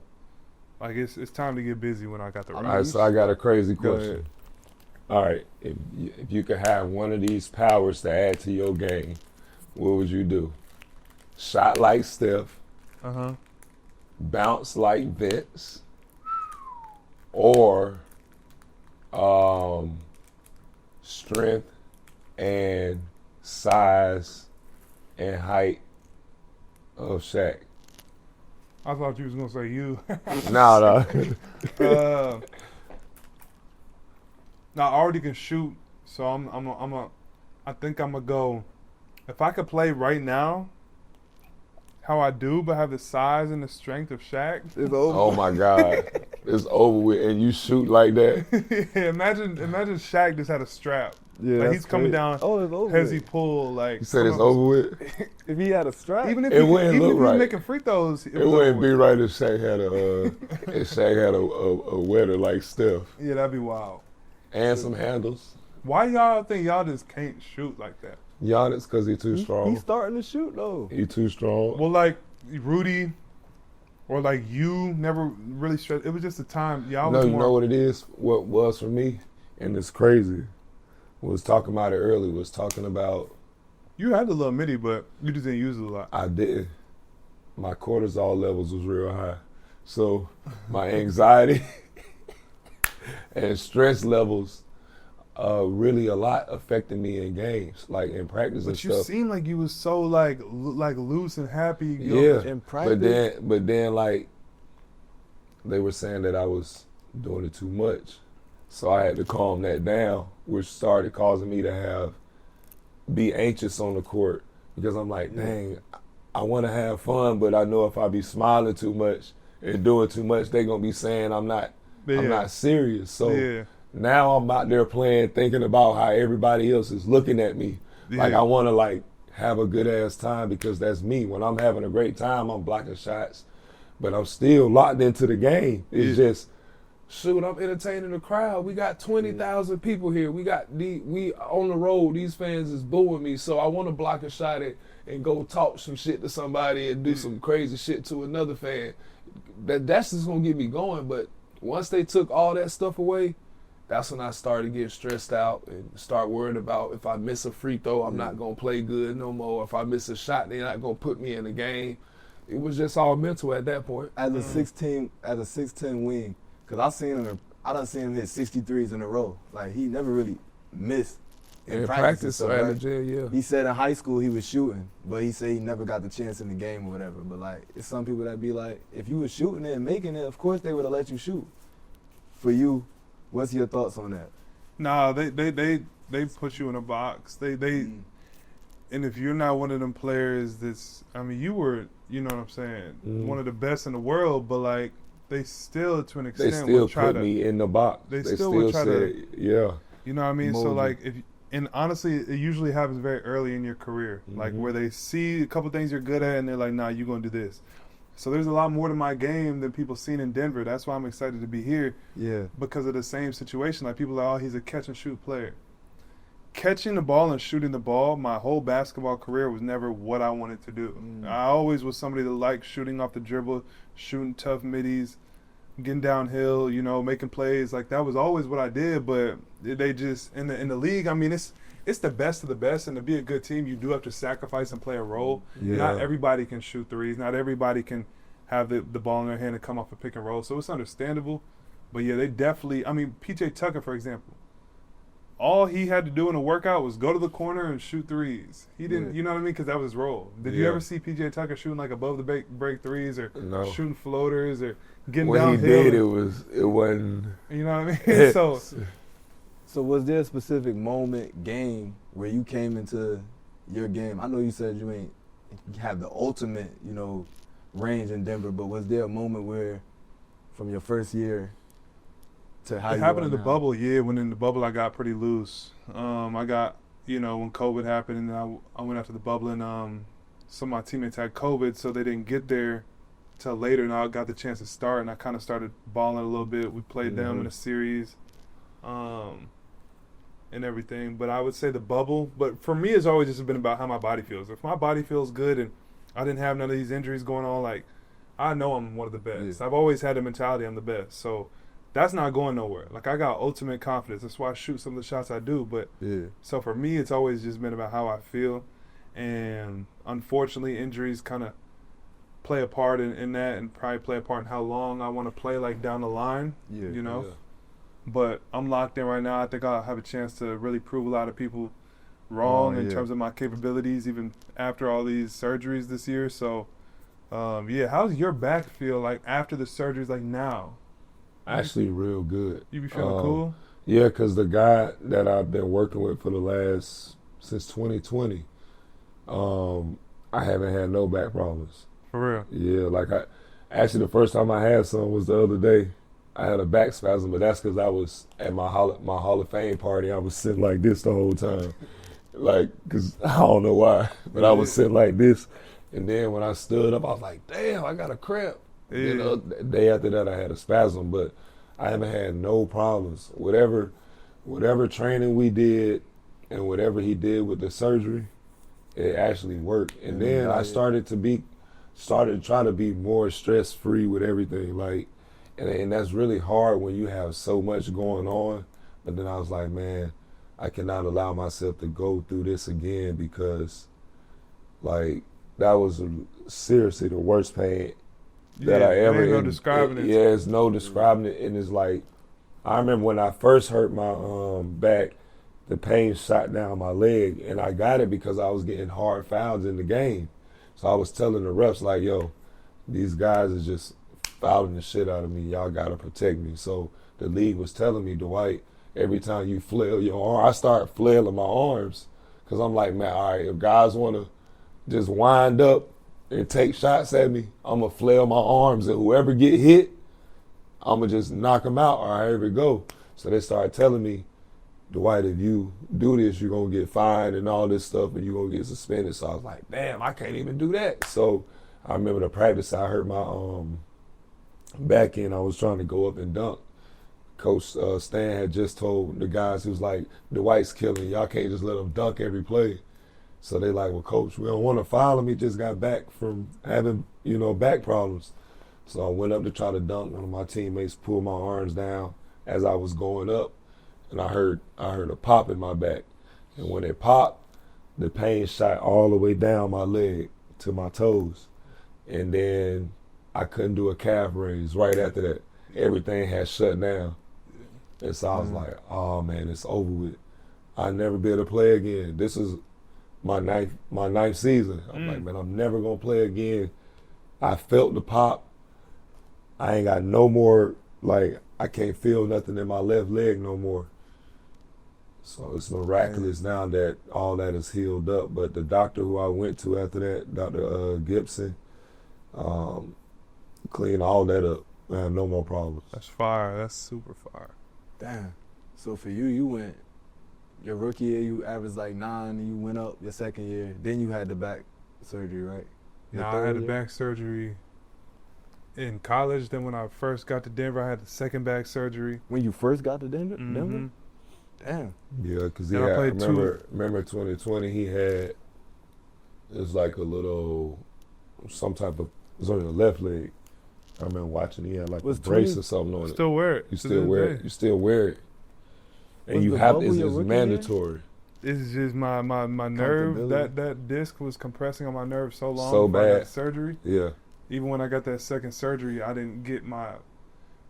Like it's time to get busy when I got the. All right, so I got a crazy question. All right, if you could have one of these powers to add to your game, what would you do? Shot like Steph. Bounce like Vince. Or strength and size and height of Shaq. I thought you was gonna say you. No. No, I already can shoot, so I think I'm gonna go. If I could play right now, how I do, but have the size and the strength of Shaq, it's over. Oh my God, it's over with, and you shoot like that. Yeah, imagine Shaq just had a strap. Yeah, like he's coming down. Oh, it's over. Hezzy pull, like You said it's over with. If he had a strap, even if It wouldn't look he was right. making free throws, It wouldn't be right if Shaq had a wetter like Steph Yeah, that'd be wild. and some handles. Why y'all think y'all just can't shoot like that? Giannis, because he's too strong. he's starting to shoot though. He too strong. Well, like Rudy, or like you never really stretched. It was just a time. Y'all No, was you more, know what it is? What was for me, and it's crazy. Was talking about it early. Was talking about You had the little midi, but you just didn't use it a lot. I didn't. My cortisol levels was real high, so my anxiety and stress levels really a lot affected me in games, like in practice and But you stuff. seemed like you was so like loose and happy. Yeah, in practice. but then like they were saying that I was doing it too much, so I had to calm that down, which started causing me to be anxious on the court, because I'm like, dang, I want to have fun, but I know if I be smiling too much and doing too much, they gonna be saying I'm not serious. So now I'm out there playing, thinking about how everybody else is looking at me. Like I want to like have a good ass time, because that's me. When I'm having a great time, I'm blocking shots, but I'm still locked into the game. It's just, shoot, I'm entertaining the crowd. We got 20,000 people here. We on the road. These fans is booing me, so I want to block a shot and go talk some shit to somebody and do some crazy shit to another fan. That's just gonna get me going. But once they took all that stuff away, that's when I started getting stressed out and start worrying about if I miss a free throw, I'm not gonna play good no more. If I miss a shot, they're not gonna put me in the game. It was just all mental at that point. As a 6'10" wing, because I done seen him hit 63s in a row. Like he never really missed in practice or at the gym, yeah. He said in high school he was shooting, but he said he never got the chance in the game or whatever. But like, it's some people that be like, if you was shooting it and making it, of course they would have let you shoot. For you, what's your thoughts on that? Nah, they put you in a box. And if you're not one of them players you were, you know what I'm saying, one of the best in the world, but like they still, to an extent, they still would try put to, me in the box. They still would try to, yeah. You know what I mean? Mold So you. like and honestly, it usually happens very early in your career, like where they see a couple things you're good at and they're like, nah, you're gonna do this. So there's a lot more to my game than people seen in Denver. That's why I'm excited to be here. Yeah. Because of the same situation. Like people are like, oh, he's a catch and shoot player. Catching the ball and shooting the ball, my whole basketball career was never what I wanted to do. I always was somebody that liked shooting off the dribble, shooting tough middies, getting downhill, making plays. Like that was always what I did. But they just in the league, I mean, it's the best of the best, and to be a good team, you do have to sacrifice and play a role. Yeah. Not everybody can shoot threes. Not everybody can have the ball in their hand and come off a pick and roll. So it's understandable. But yeah, they definitely. I mean, PJ Tucker, for example. all he had to do in a workout was go to the corner and shoot threes. He didn't, you know what I mean? Because that was his role. Did you ever see PJ Tucker shooting like above the break threes or shooting floaters or getting downhill? When he did, it wasn't. You know what I mean? So was there a specific game where you came into your game? I know you said you ain't have the ultimate, range in Denver, but was there a moment where, from your first year to how it happened in the bubble? Yeah, when in the bubble I got pretty loose. I got, when COVID happened, and I went after the bubble, and some of my teammates had COVID, so they didn't get there till later, and I got the chance to start, and I kind of started balling a little bit. We played them in a series, and everything. But I would say the bubble. But for me, it's always just been about how my body feels. If my body feels good and I didn't have none of these injuries going on, like, I know I'm one of the best. I've always had the mentality I'm the best. So that's not going nowhere. Like, I got ultimate confidence. That's why I shoot some of the shots I do. But so for me, it's always just been about how I feel. And unfortunately, injuries kind of play a part in that, and probably play a part in how long I want to play, like, down the line, But I'm locked in right now. I think I'll have a chance to really prove a lot of people wrong in terms of my capabilities, even after all these surgeries this year. So, how's your back feel like after the surgeries, like now? Actually, real good. You be feeling cool? Yeah, because the guy that I've been working with since 2020, I haven't had no back problems. For real? Yeah, actually the first time I had some was the other day. I had a back spasm, but that's because I was at my Hall of Fame party. I was sitting like this the whole time. Because I don't know why, but I was sitting like this. And then when I stood up, I was like, damn, I got a cramp. Yeah. The day after that, I had a spasm, but I haven't had no problems. Whatever training we did and whatever he did with the surgery, it actually worked. And then I started to try to be more stress-free with everything. And that's really hard when you have so much going on. But then I was like, man, I cannot allow myself to go through this again, because, that was seriously the worst pain that I ever. Ain't no describing it. Yeah, it's no describing it. And it's like, I remember when I first hurt my back, the pain shot down my leg, and I got it because I was getting hard fouls in the game. So I was telling the refs, like, yo, these guys are just fouling the shit out of me. Y'all gotta protect me. So the league was telling me, Dwight, every time you flail your arm, I start flailing my arms, because I'm like, man, all right, if guys want to just wind up and take shots at me, I'm going to flail my arms, and whoever get hit, I'm going to just knock them out. All right, here we go. So they started telling me, Dwight, if you do this, you're going to get fined and all this stuff, and you're going to get suspended. So I was like, damn, I can't even do that. So I remember the practice, I hurt my back end. I was trying to go up and dunk. Coach Stan had just told the guys, he was like, Dwight's killing. Y'all can't just let him dunk every play. So they like, well, Coach, we don't want to foul him. He just got back from having, back problems. So I went up to try to dunk. One of my teammates pulled my arms down as I was going up, and I heard a pop in my back. And when it popped, the pain shot all the way down my leg to my toes. And then I couldn't do a calf raise right after that. Everything had shut down. And so I was like, oh man, it's over with. I'll never be able to play again. This is my ninth season. I'm like, man, I'm never gonna play again. I felt the pop. I ain't got no more, I can't feel nothing in my left leg no more. So it's miraculous now that all that is healed up. But the doctor who I went to after that, Dr. Gibson, cleaned all that up. I have no more problems. That's fire. That's super fire. Damn. So for you went, your rookie year, you averaged 9, and you went up your second year. Then you had the back surgery, right? No, I had the back surgery in college. Then when I first got to Denver, I had the second back surgery. When you first got to Denver? Mm-hmm. Denver? Damn. Yeah, because I remember 2020, he had, it was like a little, some type of, it was on your left leg. I remember watching, he had a brace or something on it. Still wear it. You still wear it. You still wear it. And you have, it's mandatory. It's just my nerve, that disc was compressing on my nerve so long so before I bad. got surgery. Yeah. Even when I got that second surgery, I didn't get my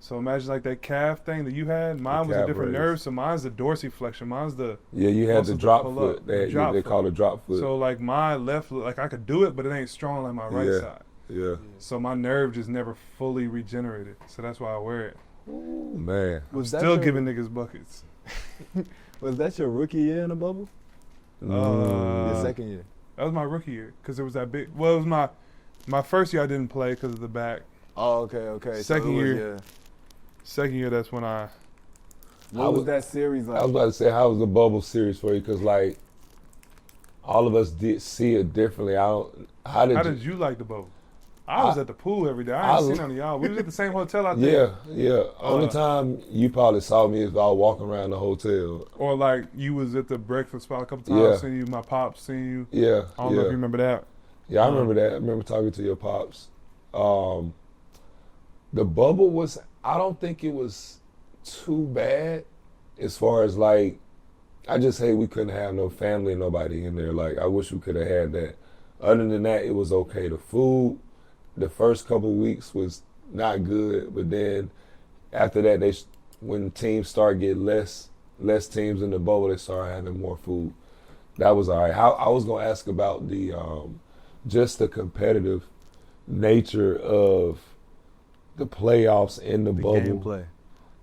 So imagine like that calf thing that you had. Mine was a different nerve, so mine's the dorsiflexion. Mine's the you had the drop foot. They call it drop foot. So like my left, like I could do it, but it ain't strong like my right side. Yeah. So my nerve just never fully regenerated. So that's why I wear it. Ooh, man. I'm still giving niggas buckets. Was that your rookie year in the bubble? Your second year. That was my rookie year because it was that big. Well, it was my first year I didn't play because of the back. Oh, okay. Second year. Second year, that's when I. What was that series like? I was about to say, how was the bubble series for you? Because like, all of us did see it differently. How did you like the bubble? I was at the pool every day. I ain't seen none of y'all. We was at the same hotel out there. Yeah. Only time you probably saw me is if I was walking around the hotel. Or like you was at the breakfast spot a couple times. Seen you, my pops seen you. Yeah. I don't know if you remember that. Yeah, I remember that. I remember talking to your pops. The bubble was, I don't think it was too bad as far as like, I just hate we couldn't have no family and nobody in there. Like, I wish we could have had that. Other than that, it was okay. The food, the first couple of weeks was not good, but then after that, when teams start getting less teams in the bubble, they started having more food. That was all right. I was gonna ask about the just the competitive nature of the playoffs in the bubble. Gameplay.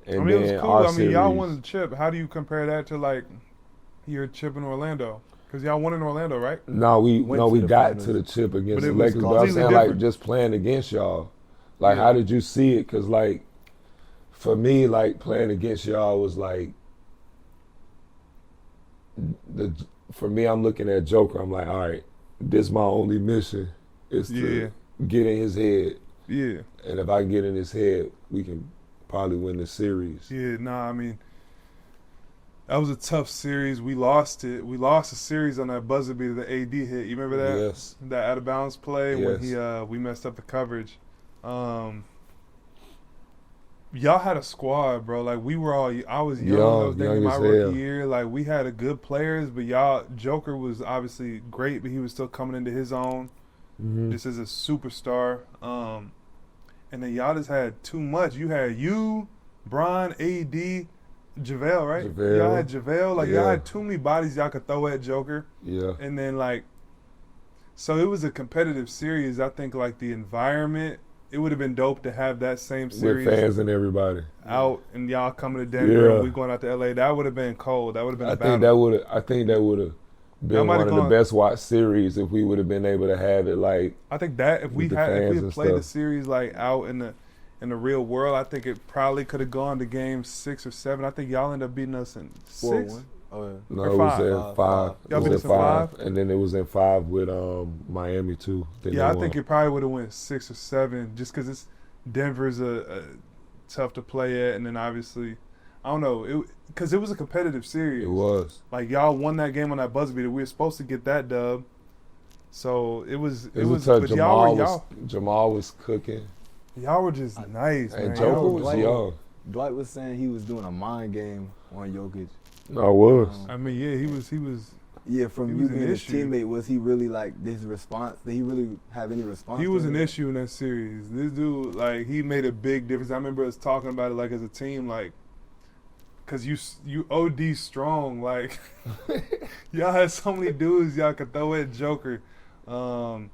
it And was then cool. our y'all series. won the chip. How do you compare that to like your chip in Orlando? Because y'all won in Orlando, right? No, we got finals. to the chip against But the it was Lakers. But I'm saying different. like just playing against y'all. Like how did you see it? Because like for me, like playing against y'all was like for me, I'm looking at Joker. I'm like, all right, this my only mission is to get in his head. Yeah. And if I get in his head, we can probably win the series. Yeah, I mean, that was a tough series. We lost it. We lost the series on that buzzer beater that AD hit. You remember that? Yes. That out of bounds play when Yes. we messed up the coverage. Y'all had a squad, bro. Like I was young. I was thinking my rookie year. Like we had a good players, but Joker was obviously great, but he was still coming into his own. Mm-hmm. This is a superstar. And then y'all just had too much. You had Bron, AD, JaVale, right? JaVale. Y'all had JaVale. Like y'all had too many bodies y'all could throw at Joker. Yeah. And then like, so it was a competitive series. I think like the environment, it would have been dope to have that same series with fans and everybody out, and y'all coming to Denver and we going out to LA. That would have been cold. That would have been. I think that would have been one of the best watched series if we would have been able to have it. Like I think that if we had played the series like out in the real world, I think it probably could have gone to game 6 or 7. I think y'all ended up beating us in 6. 4-1. Oh, yeah. No, it was in 5. Y'all beat us in 5? And then it was in 5 with Miami too. I think it probably would have went 6 or 7 just because Denver's a tough to play at, and then obviously I don't know because it was a competitive series. It was like y'all won that game on that buzzer beater. We were supposed to get that dub, so it was tough. Jamal was cooking. Y'all were just nice, and man. Joker was young. Dwight was saying he was doing a mind game on Jokic. No, I was. I mean, he was. Yeah, from you being his teammate, was he really like this response? Did he really have any response? He was an issue in that series. This dude, like, he made a big difference. I remember us talking about it, like, as a team, like, because you OD strong. Like, y'all had so many dudes y'all could throw at Joker. And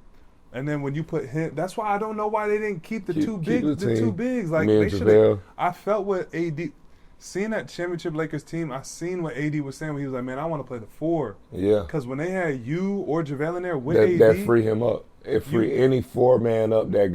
then when you put him, that's why I don't know why they didn't keep the two bigs. Like, they should have. I felt what AD. Seeing that championship Lakers team, I seen what AD was saying when he was like, man, I want to play the 4. Yeah. Because when they had you or JaVale in there with AD. That free him up. It free any 4-man up that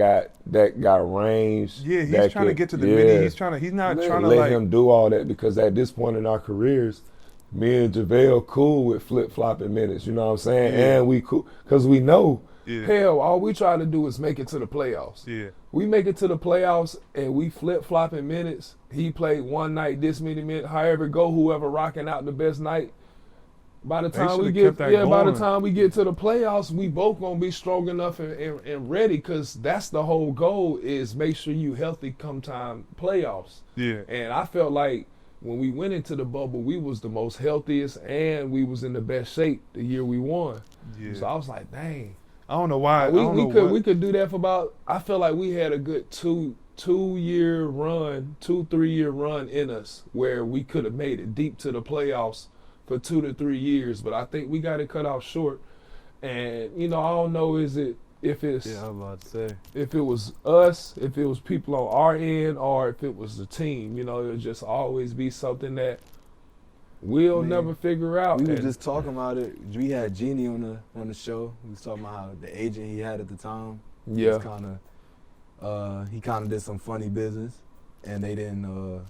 got range. Yeah, he's trying to get to the midi. He's not trying to let him do all that, because at this point in our careers, me and JaVale cool with flip-flopping minutes, you know what I'm saying? Yeah. And we cool, because we know, hell, all we try to do is make it to the playoffs. Yeah. We make it to the playoffs and we flip-flopping minutes. He played one night, this many minutes, however go, whoever rocking out the best night. By the time we get to the playoffs, we both gonna be strong enough and ready, because that's the whole goal, is make sure you healthy come time playoffs. Yeah. And I felt like when we went into the bubble, we was the most healthiest and we was in the best shape the year we won. Yeah. So I was like, dang. I don't know why. We could do that for about, I felt like we had a good 2 2-3-year run in us where we could have made it deep to the playoffs for 2 to 3 years, but I think we got it cut off short. And I don't know if it's I'm about to say if it was us, if it was people on our end, or if it was the team. It'll just always be something that we'll never figure out. We were just talking about it. We had Jeannie on the show. We was talking about how the agent he had at the time. Yeah. He kind of did some funny business, and they didn't.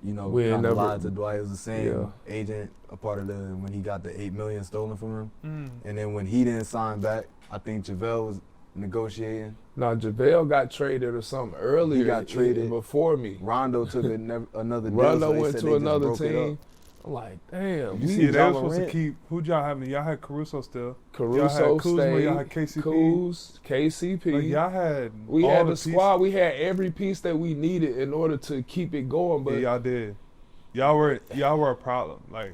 We ain't kind of never- lied to Dwight. It was the same agent, a part of when he got the $8 million stolen from him. And then when he didn't sign back, I think JaVale was negotiating. No, JaVale got traded or something earlier. He got traded before me. Rondo took another deal. Rondo so they went said to they just another broke it team. up. I'm like, damn. You see, they were supposed to keep. Who'd y'all have? Y'all had Caruso still. Caruso y'all had Kuzma, stayed. y'all had KCP. Kuz, KCP. Like, y'all had. We all had the the squad. We had every piece that we needed in order to keep it going. But y'all did. Y'all were a problem. Like,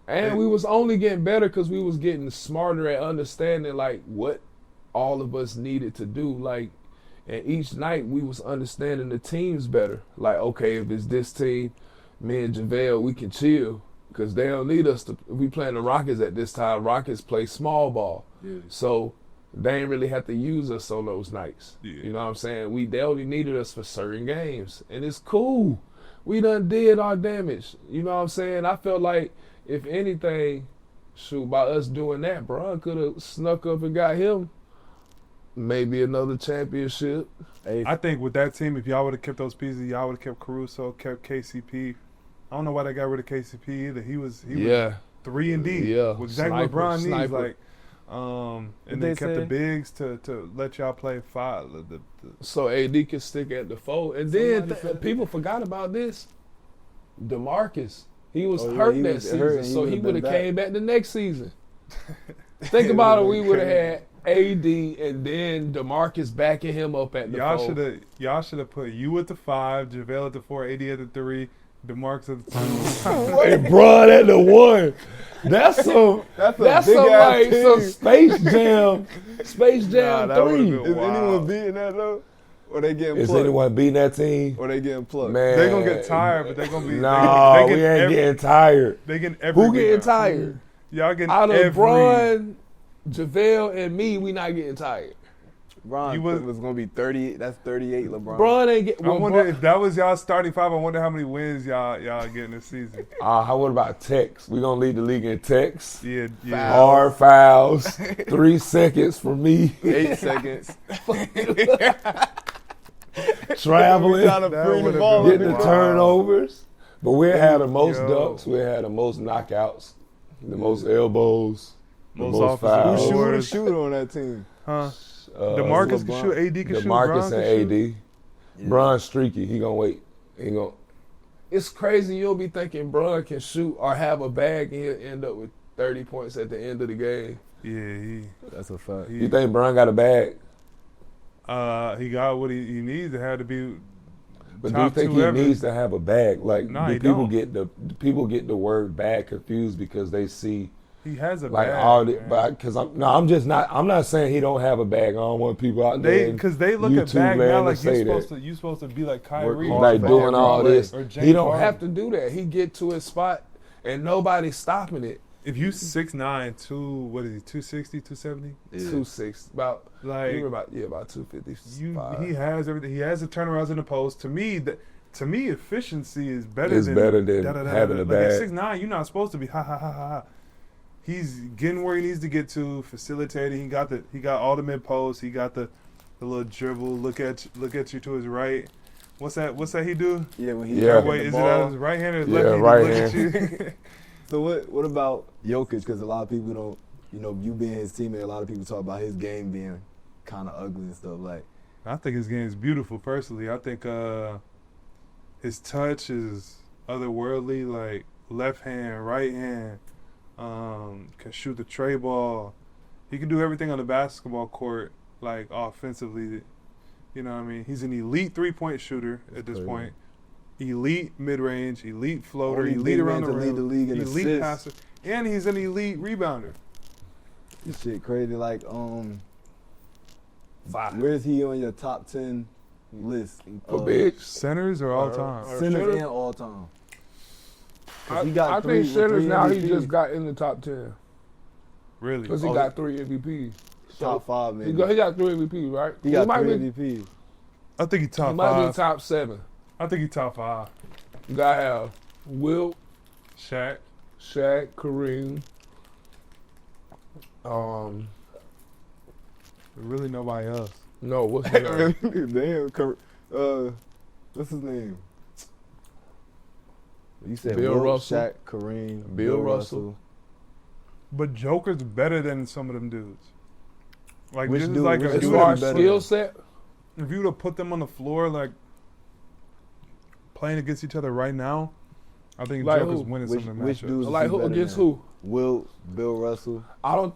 and we was only getting better because we was getting smarter at understanding like what all of us needed to do. Like, and each night we was understanding the teams better. Like, okay, if it's this team, me and JaVale, we can chill because they don't need us to. If we playing the Rockets at this time, Rockets play small ball, so they ain't really have to use us on those nights. Yeah. You know what I'm saying? They only needed us for certain games, and it's cool. We done did our damage. You know what I'm saying? I felt like, if anything, by us doing that, Bron could have snuck up and got him maybe another championship. Hey, I think with that team, if y'all would have kept those pieces, y'all would have kept Caruso, kept KCP. I don't know why they got rid of KCP either. He was 3 and D. Yeah. With exactly what Bron needs. Sniper. Like, and they kept the bigs to let y'all play 5. So AD can stick at the 4. And then people forgot about this. DeMarcus. He was hurt that season, so he would have came back the next season. Think about it. We would have had AD and then DeMarcus backing him up at the 4. Y'all should have put you at the 5, JaVale at the 4, AD at the 3, DeMarcus at the 2. And Bron at the 1. That's some like some Space Jam 3. Is anyone beating that though? Or they getting plucked? Is anyone beating that team? Or they getting plucked? Man, They gonna get tired, but they gonna be. No, we ain't getting tired. They getting every. Who getting rebound. tired? Y'all getting Out of every. Bron, JaVale, and me, we not getting tired. Bron was gonna be 38. That's 38. LeBron. Bron ain't get. I wonder if that was y'all starting 5. I wonder how many wins y'all getting this season. What about techs? We gonna lead the league in techs. Yeah. Hard fouls. 3 seconds for me. 8 seconds. Traveling. Trying to bring the ball Get in the the turnovers. But we had the most ducks. We had the most knockouts. The most elbows. The Most most offensive fouls. Who the shooter on that team? Huh? DeMarcus can shoot. AD can shoot. DeMarcus Bron can and shoot. AD. Bron's streaky. He gonna wait. He gonna. It's crazy. You'll be thinking Bron can shoot or have a bag, and he'll end up with 30 points at the end of the game. Yeah, That's a fact. You think Bron got a bag? he got what he needs. It had to be. But do you top think 2 he ever. needs to have a bag? Like, No, do he people don't. people get the word bag confused because they see He has a like bag, all the, man. but because I'm not saying he don't have a bag. I don't want people out there. Because they look at YouTube bag now land like to say you're supposed to be like Kyrie, hard like for doing every all play. this. Or James He don't Harden. Have to do that. He get to his spot, and nobody's stopping it. If you 6'9", 260, 270? 260, about Like, about 255. he has everything. He has the turnarounds in the post. To me, efficiency is better It's than better than having a like bag. At 6'9", you're not supposed to be ha. He's getting where he needs to get to, facilitating. He got all the mid posts. He got the little dribble. Look at you to his right. What's that he do? Yeah, when he Wait, is it out his right hand or his left hand? right Look at hand. you. So what about Jokic? Because a lot of people don't, you being his teammate, a lot of people talk about his game being kind of ugly and stuff. Like, I think his game is beautiful. Personally, I think his touch is otherworldly. Like left hand, right hand, can shoot the tray ball. He can do everything on the basketball court, like offensively. You know what I mean? He's an elite 3-point shooter at this point. Elite mid-range, elite floater, Only elite big around man the to rim, lead the league in elite assists. passer, and he's an elite rebounder. this shit crazy. Like, 5. where's he on your top 10 list. For big Centers or all time? Centers and all time. I think centers now he just got in the top 10. Really? Because he got 3 MVPs. Top 5, maybe. He got 3 MVPs, right? He got 3 MVPs. I think he top 5. He might be top 7. I think he top 5. You gotta have Wilt, Shaq, Kareem. Really nobody else. No, what's his name? Damn, what's his name? You said Bill Wilt, Russell. Shaq, Kareem, Bill Russell. But Joker's better than some of them dudes. Like Which this is dude- like which a As dude dude. far is as better? skill set, If you were to put them on the floor, like playing against each other right now, I think Like Joker's who? winning Which some of the dudes matchups. is like he who better against than? who? Wilt, Bill Russell. I don't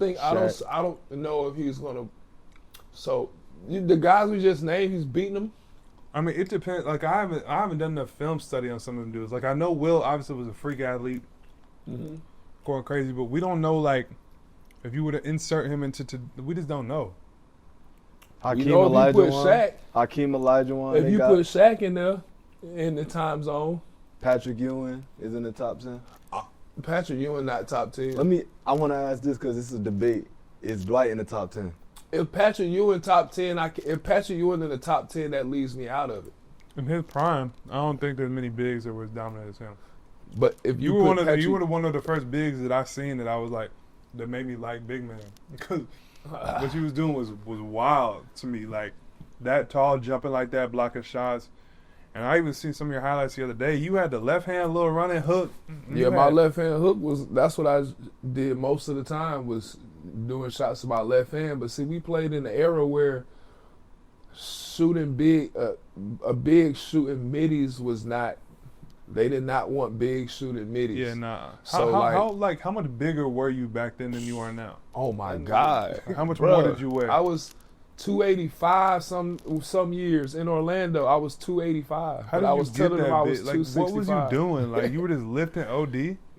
know if he's gonna. So the guys we just named, he's beating them. I mean, it depends. Like I haven't done enough film study on some of them dudes. Like I know Will obviously was a freak athlete, going crazy, but we don't know like if you were to insert him into, we just don't know. Hakeem You know, if you put Olajuwon. Shaq, Hakeem Olajuwon. if they you got put Shaq in there in the time zone, Patrick Ewing is in the top 10. Patrick Ewing not top 10. I want to ask this because this is a debate. Is Dwight in the top 10? If Patrick Ewing top 10, if Patrick Ewing in the top 10, that leaves me out of it. In his prime, I don't think there's many bigs that were as dominant as him. But if You you, were put one of Patrick, you were one of the first bigs that I seen that I was like that made me like big man because what he was doing was wild to me. Like that tall, jumping like that, blocking shots. And I even seen some of your highlights the other day. You had the left hand little running hook. yeah, my left hand hook that's what I did most of the time was doing shots with my left hand. But see, we played in the era where shooting big, a big shooting middies was not. They did not want big shooting middies. Yeah, nah. So how much bigger were you back then than you are now? Oh my God! How much Bruh, more did you weigh? I was 285 some years in Orlando. I was 285. How But did I you was get telling them that I big? was Like, 265. what was you doing? Like you were just lifting OD?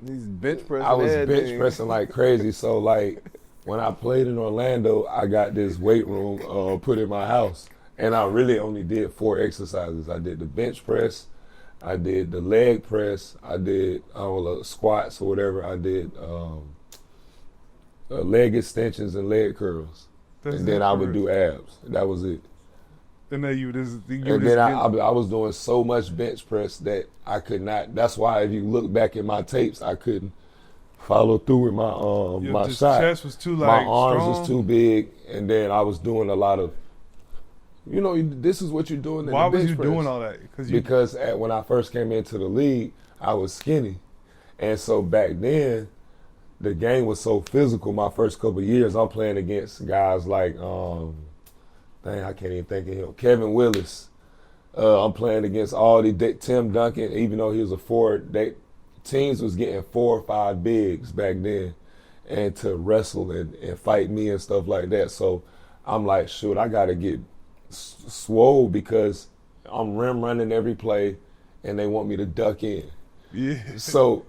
He's bench pressing. I was everything. bench pressing like crazy. So like when I played in Orlando, I got this weight room put in my house, and I really only did 4 exercises. I did the bench press, I did the leg press, I did squats or whatever. I did leg extensions and leg curls, and then I would do abs. That was it. And then I was doing so much bench press that I could not. That's why if you look back at my tapes, I couldn't follow through with my shot. Chest was too My like arms strong. was too big, and then I was doing a lot of. You know, this is what you're doing. In Why the was bench you press. doing all that? Because when I first came into the league, I was skinny, and so back then, the game was so physical. My first couple of years, I'm playing against guys like, I can't even think of him. Kevin Willis. I'm playing against all the Tim Duncan, even though he was a forward. Teams was getting 4 or 5 bigs back then, and to wrestle and fight me and stuff like that. So I'm like, shoot, I got to get swole because I'm rim running every play, and they want me to duck in. Yeah. So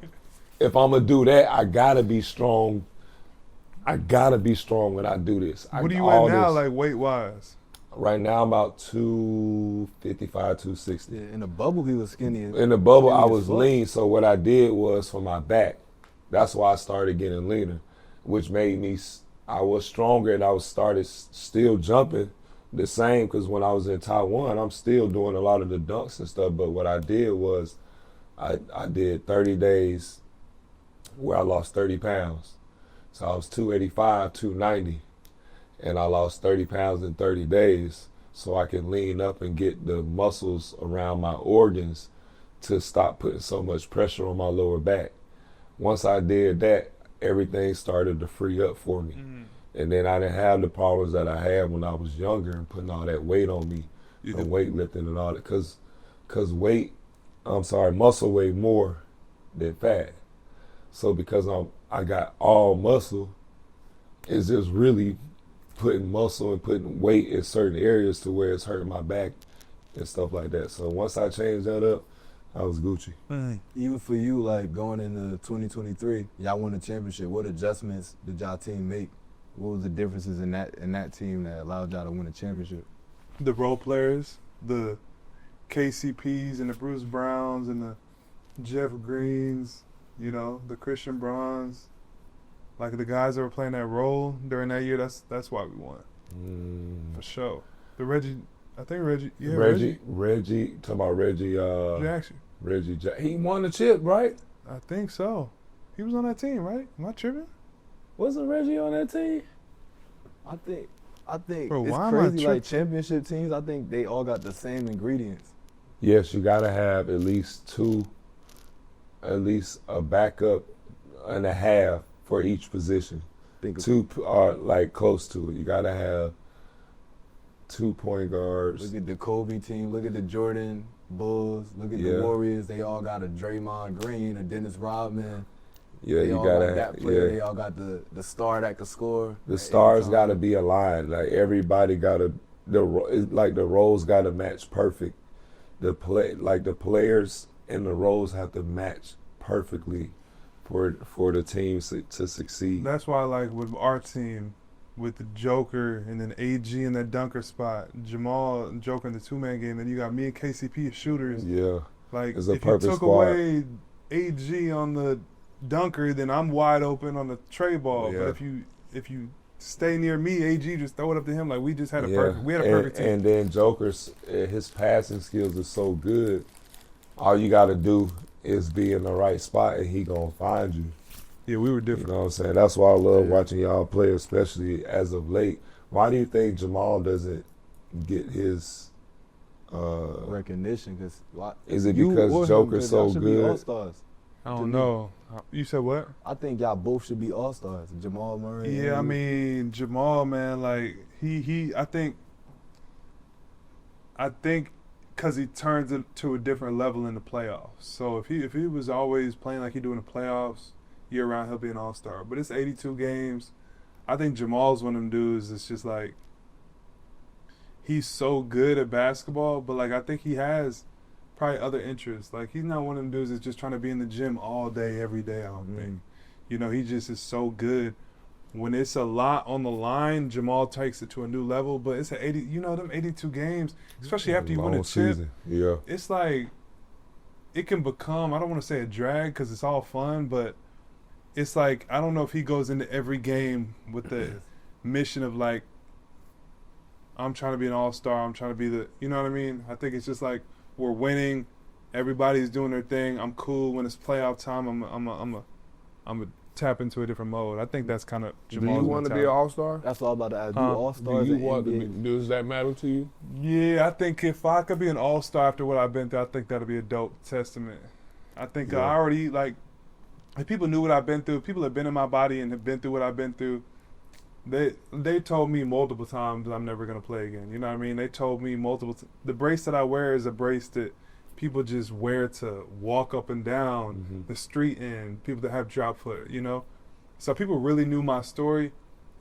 if I'm gonna do that, I gotta be strong. I gotta be strong when I do this. What are you at now, like weight wise? Right now, I'm about 255, 260. Yeah, in the bubble, he was skinny. In the bubble, I Skinny as was fuck. lean, so what I did was for my back, that's why I started getting leaner, which made me, I was stronger and I was started still jumping the same, because when I was in Taiwan, I'm still doing a lot of the dunks and stuff, but what I did was I did 30 days where I lost 30 pounds. So I was 285, 290, and I lost 30 pounds in 30 days so I can lean up and get the muscles around my organs to stop putting so much pressure on my lower back. Once I did that, everything started to free up for me. And then I didn't have the problems that I had when I was younger and putting all that weight on me from weightlifting and all that. Because muscle weigh more than fat. So because I got all muscle, it's just really putting muscle and putting weight in certain areas to where it's hurting my back and stuff like that. So once I changed that up, I was Gucci. Even for you, like going into 2023, y'all won a championship. What adjustments did y'all team make? What was the differences in that team that allowed y'all to win a championship? The role players, the KCPs and the Bruce Browns and the Jeff Greens, you know, the Christian Brauns, like the guys that were playing that role during that year. That's why we won, for sure. The Reggie, yeah, Reggie. Talking about Reggie. Jackson. He won the chip, right? I think so. He was on that team, right? Am I tripping? Wasn't Reggie on that team? I think Bro, it's why am I crazy. Like tripping? championship teams, I think they all got the same ingredients. Yes, you gotta have at least a backup and a half for each position. Two are like close to it. You gotta have 2 point guards. Look at the Kobe team. Look at the Jordan Bulls. Look at the Warriors. They all got a Draymond Green, a Dennis Rodman. Yeah, they you all gotta got that player. They all got the star that could score. The stars gotta be aligned. Like everybody gotta the roles gotta match perfect. The players and the roles have to match perfectly for the teams to succeed. That's why, like with our team, with the Joker and then AG in that dunker spot, Jamal and Joker in the 2-man game, and you got me and KCP as shooters. Yeah, like it's a if you perfect took squad. away AG on the dunker, then I'm wide open on the tray ball. Yeah. But if you stay near me, AG just throw it up to him. Like we just had a perfect team. And then Joker's his passing skills are so good. All you got to do is be in the right spot, and he gonna find you. Yeah, we were different. You know what I'm saying? That's why I love watching y'all play, especially as of late. Why do you think Jamal doesn't get his recognition? Is it because Joker's so good? All-stars. I don't know. You said what? I think y'all both should be all-stars. Jamal Murray. Yeah, I mean Jamal, man, like he I think because he turns it to a different level in the playoffs. So if he was always playing like he do in the playoffs year round, he'll be an all-star. But it's 82 games. I think Jamal's one of them dudes that's just like he's so good at basketball, but like I think he has probably other interests. Like he's not one of them dudes that's just trying to be in the gym all day, every day, I don't think. You know, he just is so good. When it's a lot on the line, Jamal takes it to a new level. But it's them 82 games, especially after you win a chip. Yeah. It's like it can become, I don't want to say a drag because it's all fun, but it's like I don't know if he goes into every game with the mission of like I'm trying to be an all-star, I'm trying to be you know what I mean? I think it's just like we're winning, everybody's doing their thing. I'm cool when it's playoff time. I'm a tap into a different mode. I think that's kind of Jamal's Do you want to be an all-star? That's all about the do all-stars. Do you want to be, does that matter to you? Yeah, I think if I could be an all-star after what I've been through, I think that'd be a dope testament. I think I already, like, if people knew what I've been through, people have been in my body and have been through what I've been through, they told me multiple times I'm never going to play again. You know what I mean? They told me the brace that I wear is a brace that people just wear to walk up and down the street in, people that have drop foot, you know? So people really knew my story.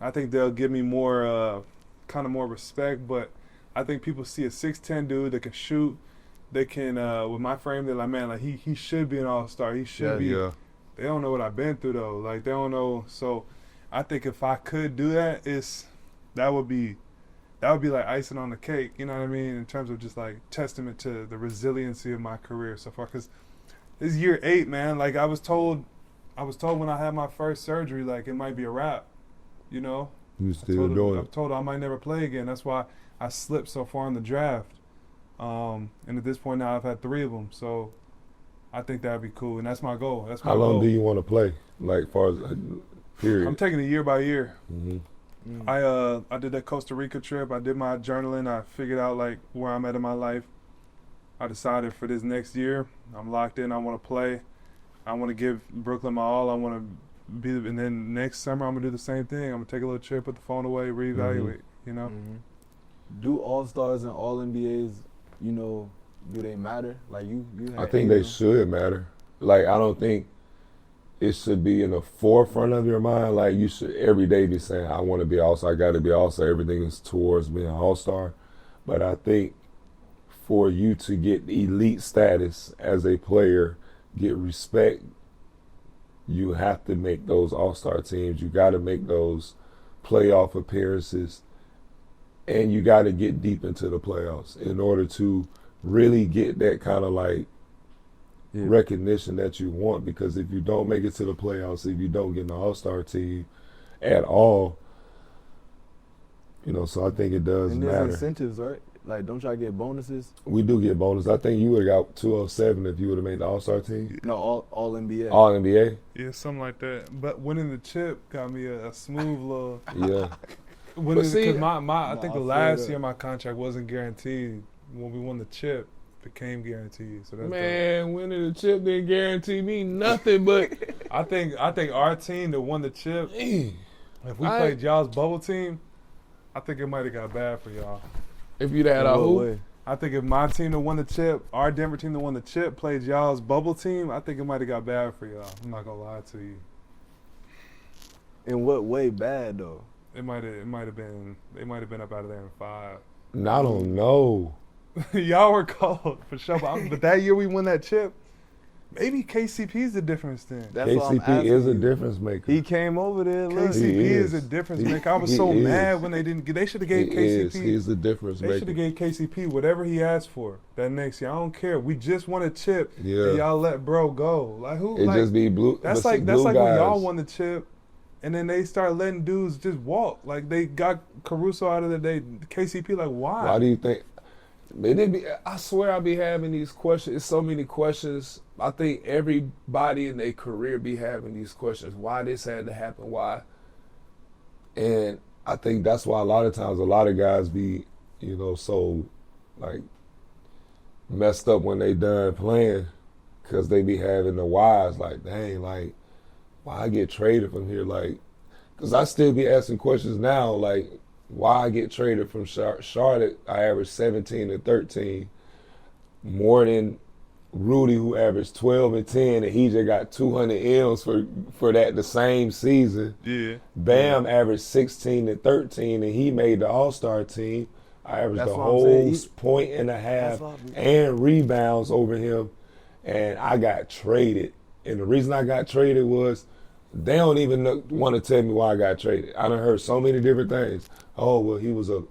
I think they'll give me more, kind of more respect, but I think people see a 6'10" dude that can shoot, they can, with my frame, they're like, man, like he should be an all-star. He should be. Yeah. They don't know what I've been through though. Like they don't know. So I think if I could do that, that would be like icing on the cake, you know what I mean, in terms of just like testament to the resiliency of my career so far. Because this is year 8, man. Like I was told when I had my first surgery, like it might be a wrap, you know. You still doing it? I told I might never play again. That's why I slipped so far in the draft. And at this point now, I've had 3 of them. So I think that'd be cool, and that's my goal. That's my goal. How long do you want to play? Like far as period. I'm taking it year by year. I did that Costa Rica trip. I did my journaling. I figured out like where I'm at in my life. I decided for this next year, I'm locked in. I want to play. I want to give Brooklyn my all. I want to be, and then next summer I'm gonna do the same thing. I'm gonna take a little trip, put the phone away, reevaluate. You know. Do all-stars and all NBAs, you know, do they matter? Like you I think they should matter. Like I don't think it should be in the forefront of your mind. Like you should every day be saying, I want to be all-star, I got to be all-star. Everything is towards being all-star. But I think for you to get elite status as a player, get respect, you have to make those all-star teams. You got to make those playoff appearances. and you got to get deep into the playoffs in order to really get that kind of like recognition that you want. Because if you don't make it to the playoffs, if you don't get an all-star team at all, you know, so I think it does and matter. There's incentives, right? Like, don't y'all get bonuses? We do get bonus. I think you would have got 207 if you would have made the all-star team. No, all NBA. All NBA? Yeah, something like that. But winning the chip got me a smooth little. Yeah. Because I think the last that. year my contract wasn't guaranteed. When we won the chip, it became guaranteed. So that's Man, winning the chip didn't guarantee me nothing, but I think our team that won the chip, if we played y'all's bubble team, I think it might have got bad for y'all. if you'd had a hoop, I think if my team that won the chip, our Denver team that won the chip, played y'all's bubble team, I think it might have got bad for y'all. I'm not gonna lie to you. In what way bad though? They might have been up out of there in 5. I don't know. Y'all were cold for sure, but that year we won that chip. Maybe KCP's the difference then. That's what I'm KCP is a asking you. difference maker. He came over there. Look. KCP He is is. a difference He- maker. I was he so is. mad when they didn't get. They should have gave KCP. He's the difference They should maker. have gave KCP whatever he asked for that next year. I don't care. We just won a chip. Yeah. And y'all let bro go. Like who? It like, just be blue. that's but like blue when guys. y'all won the chip, and then they start letting dudes just walk. Like they got Caruso out of the day. KCP like why? Why do you think? I swear I be having these questions. It's so many questions. I think everybody in their career be having these questions. Why this had to happen? Why? And I think that's why a lot of times a lot of guys be, you know, so like messed up when they done playing, because they be having the whys like, dang, like why I get traded from here? Like, because I still be asking questions now, like why I get traded from Charlotte. I averaged 17 and 13 more than Rudy, who averaged 12 and 10, and he just got 200 M's for that the same season. Yeah. Bam averaged 16 and 13, and he made the All-Star team. I averaged That's a what I'm whole saying. point and a half That's what I'm- and rebounds over him, and I got traded. And the reason I got traded was they don't even want to tell me why I got traded. I done heard so many different things. Oh, well, he was a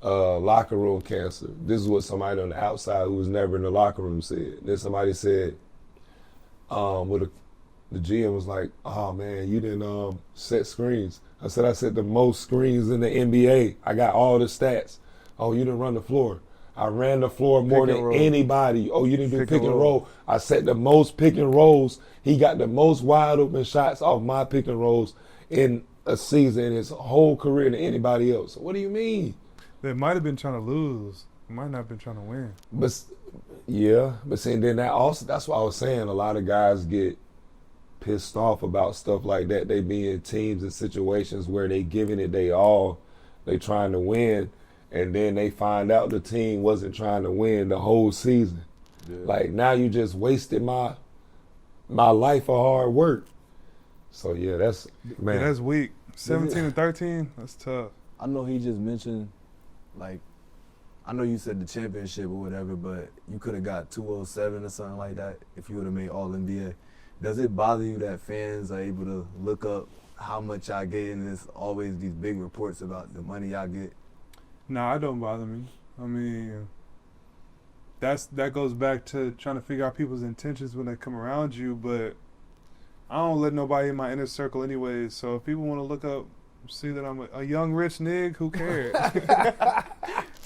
locker room cancer. This is what somebody on the outside who was never in the locker room said. Then somebody said, the GM was like, oh man, you didn't set screens. I said I set the most screens in the NBA. I got all the stats. Oh, you didn't run the floor. I ran the floor more Pick and than roll. anybody. Oh, you didn't do pick and roll. I set the most pick and rolls. He got the most wide open shots off my pick and rolls in a season in his whole career than anybody else. What do you mean? They might have been trying to lose. They might not have been trying to win. But yeah, but see, then that's why I was saying a lot of guys get pissed off about stuff like that. They be in teams and situations where they giving it they all, they trying to win, and then they find out the team wasn't trying to win the whole season. Yeah. Like now you just wasted my life of hard work. So yeah, that's man. Yeah, that's weak. 17 and 13, that's tough. I know he just mentioned, like, I know you said the championship or whatever, but you could have got 207 or something like that if you would have made All-NBA. Does it bother you that fans are able to look up how much y'all get, and there's always these big reports about the money y'all get? Nah, it don't bother me. I mean, that goes back to trying to figure out people's intentions when they come around you, but I don't let nobody in my inner circle anyways, so if people want to look up, see that I'm a young rich nigga, who cares?